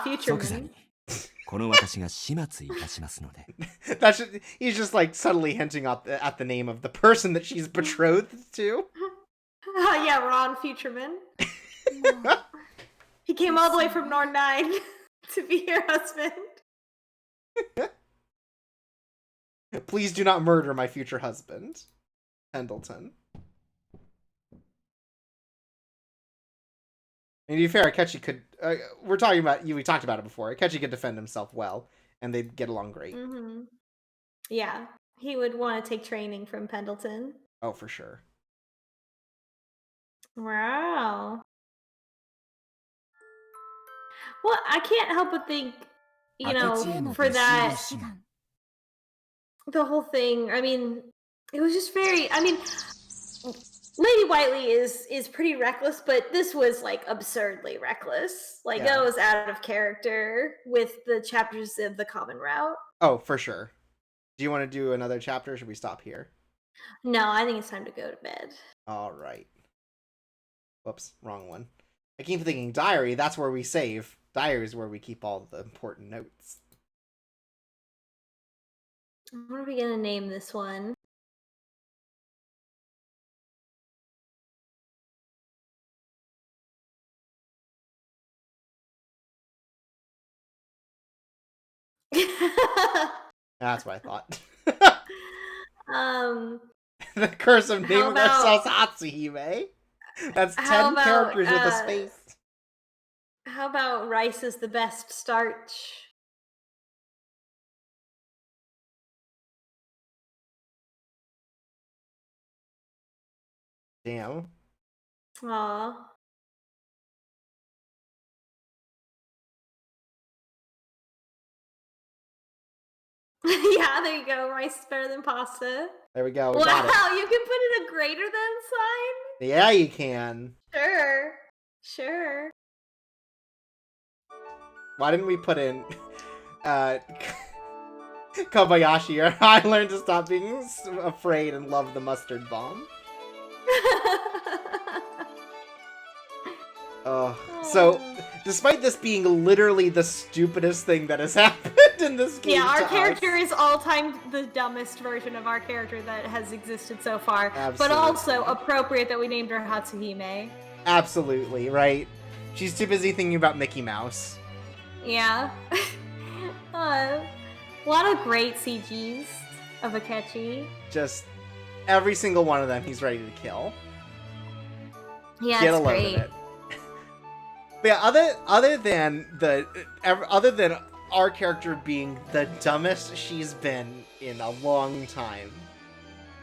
future 即座 man. にこの私が始末いたしますので。He's just like subtly hinting at the name of the person that she's betrothed to. Yeah, Ron Futureman. He came all the way from Norn 9 to be your husband. Please do not murder my future husband, Pendleton. And to be fair, Akechi could. We talked about it before. Akechi could defend himself well, and they'd get along great. Mm-hmm. Yeah, he would want to take training from Pendleton. Oh, for sure. Wow. Well, I can't help but think, you know, for that, the whole thing, I mean, it was just very, I mean, Lady Whiteley is pretty reckless, but this was, like, absurdly reckless. Like, that was out of character with the chapters of the Common Route. Oh, for sure. Do you want to do another chapter, or should we stop here? No, I think it's time to go to bed. All right. Whoops, wrong one. I keep thinking diary, that's where we save. Diary is where we keep all the important notes. What are we going to name this one? That's what I thought. The curse of naming ourselves Hatsuhime. That's 10 characters with a space. How about rice is the best starch? Damn. Aw. Yeah, there you go. Rice is better than pasta. There we go. We Wow, got it. you can put in a greater than sign? Yeah, you can. Sure. Sure. Why didn't we put in Kobayashi, or I learned to stop being afraid and love the mustard bomb. So, despite this being literally the stupidest thing that has happened in this game, yeah, our character is all-time the dumbest version of our character that has existed so far. Absolutely. But also appropriate that we named her Hatsuhime. Absolutely, right? She's too busy thinking about Mickey Mouse. Yeah. A lot of great CGs of Akechi. Just every single one of them he's ready to kill. Yeah, Get it's a load great. of it. But yeah, other than our character being the dumbest she's been in a long time,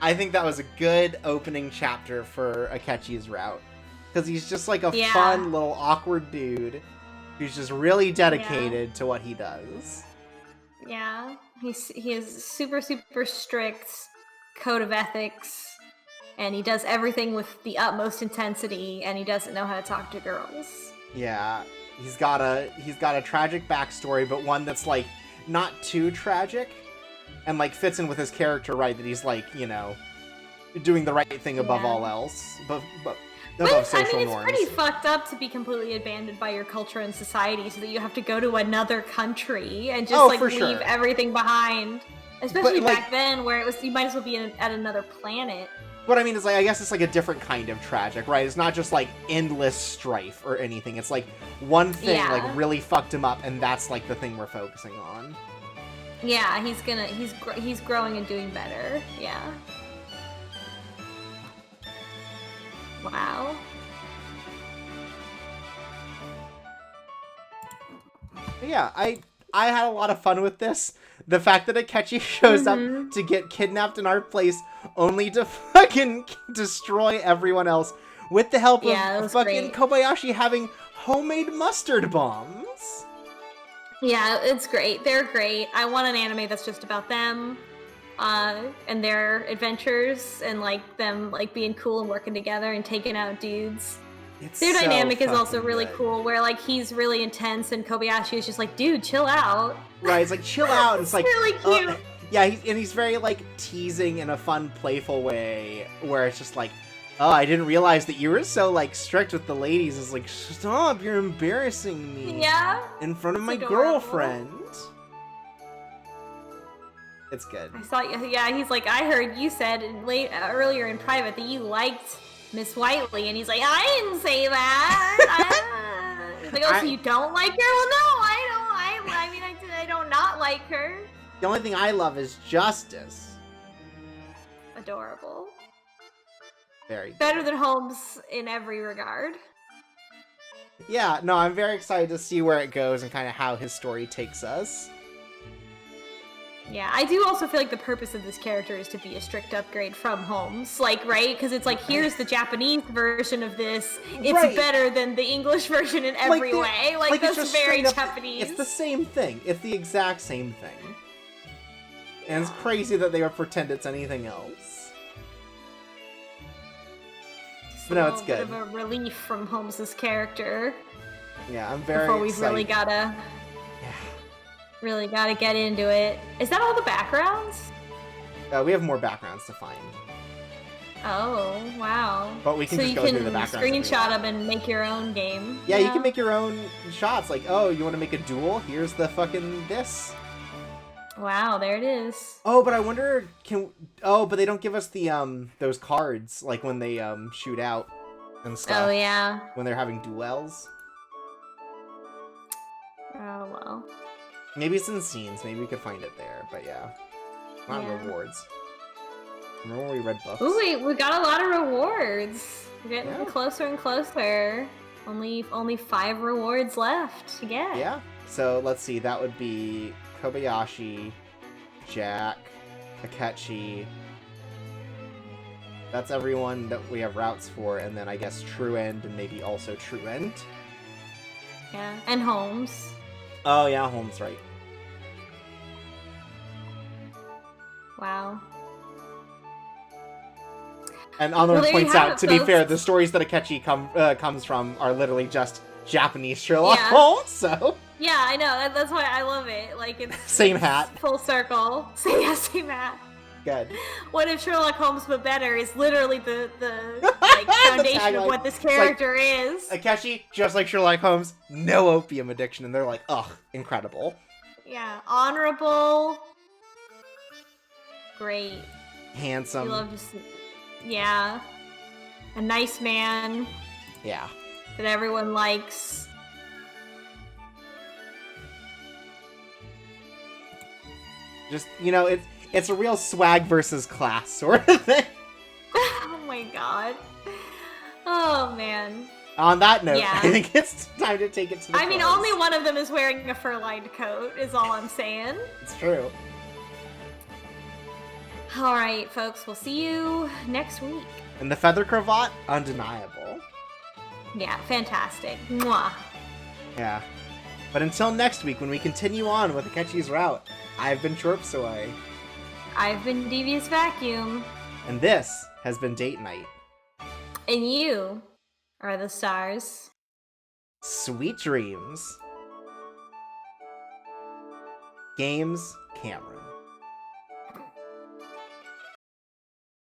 I think that was a good opening chapter for Akechi's route. Because he's just like a fun little awkward dude who's just really dedicated to what he does. Yeah, he has super strict code of ethics, and he does everything with the utmost intensity, and he doesn't know how to talk to girls. Yeah, he's got a tragic backstory, but one that's like not too tragic, and like fits in with his character, right? That he's like, you know, doing the right thing above all else, but above social it's norms. pretty fucked up to be completely abandoned by your culture and society, so that you have to go to another country and just leave everything behind. Especially back then, where it was you might as well be at another planet. What I mean is, like, I guess it's like a different kind of tragic, right? It's not just like endless strife or anything. It's like one thing like really fucked him up, and that's like the thing we're focusing on. Yeah, he's growing and doing better. Yeah. Wow. Yeah, I had a lot of fun with this. The fact that Akechi shows up to get kidnapped in our place only to fucking destroy everyone else with the help of fucking Kobayashi having homemade mustard bombs. Yeah, it's great. They're great. I want an anime that's just about them and their adventures and like them like being cool and working together and taking out dudes. Their dynamic is also really cool, where like he's really intense and Kobayashi is just like, dude, chill out. Right, it's like chill out. It's like really cute. Yeah, he's very like teasing in a fun, playful way, where it's just like, oh, I didn't realize that you were so like strict with the ladies. It's like, stop, you're embarrassing me. Yeah. In front of my adorable. girlfriend. It's good. I saw. Yeah, he's like, I heard you said earlier in private that you liked Miss Whiteley, and he's like, I didn't say that. Like, oh, so you don't like her? Well, no, I don't. I mean, I don't not like her. The only thing I love is justice. Adorable. Very better than Holmes in every regard. Yeah, no, I'm very excited to see where it goes and kind of how his story takes us. Yeah, I do also feel like the purpose of this character is to be a strict upgrade from Holmes, like, right? Because it's like, here's the Japanese version of this. It's better than the English version in every way. Like that's very Japanese. It's the same thing. It's the exact same thing. And it's crazy that they would pretend it's anything else. But no, it's good. A bit of a relief from Holmes's character. Yeah, I'm very before we've excited. Really gotta get into it. Is that all the backgrounds? We have more backgrounds to find. Oh, wow. But we can just go through the backgrounds. So you can screenshot them and make your own game. Yeah, you can make your own shots. Like, oh, you want to make a duel? Here's the fucking this. Wow, there it is. Oh, but I wonder, but they don't give us the, those cards, like when they, shoot out and stuff. Oh, yeah. When they're having duels. Oh, well. Maybe it's in scenes. Maybe we could find it there, but yeah. Not rewards. Remember when we read books? Ooh, we got a lot of rewards. We're getting closer and closer. Only 5 rewards left to get. Yeah. So let's see. That would be Kobayashi, Jack, Akechi. That's everyone that we have routes for, and then I guess True End and maybe also True End. Yeah, and Holmes. Oh yeah, Holmes, right. Wow. And Honor points out, to be folks. fair, the stories that Akechi comes from are literally just Japanese Sherlock Yeah. Holmes, so... Yeah, I know. That's why I love it. Like, it's... Same hat. Full circle. Same hat. Good. What if Sherlock Holmes but better is literally the like, foundation of what this character is. Akechi, just like Sherlock Holmes, no opium addiction, and they're like, ugh, incredible. Yeah, honorable. Great. Handsome. You love just... Yeah. A nice man. Yeah. That everyone likes. Just, it's a real swag versus class sort of thing. Oh my god. Oh man. On that note, Yeah. I think it's time to take it to the I mean, close. only one of them is wearing a fur-lined coat, is all I'm saying. It's true. Alright, folks, we'll see you next week. And the feather cravat, undeniable. Yeah, fantastic. Mwah. Yeah. But until next week, when we continue on with Akechi's route, I've been Chorpsoy. I've been Devious Vacuum. And this has been Date Night. And you are the stars. Sweet dreams. Games, Cameron.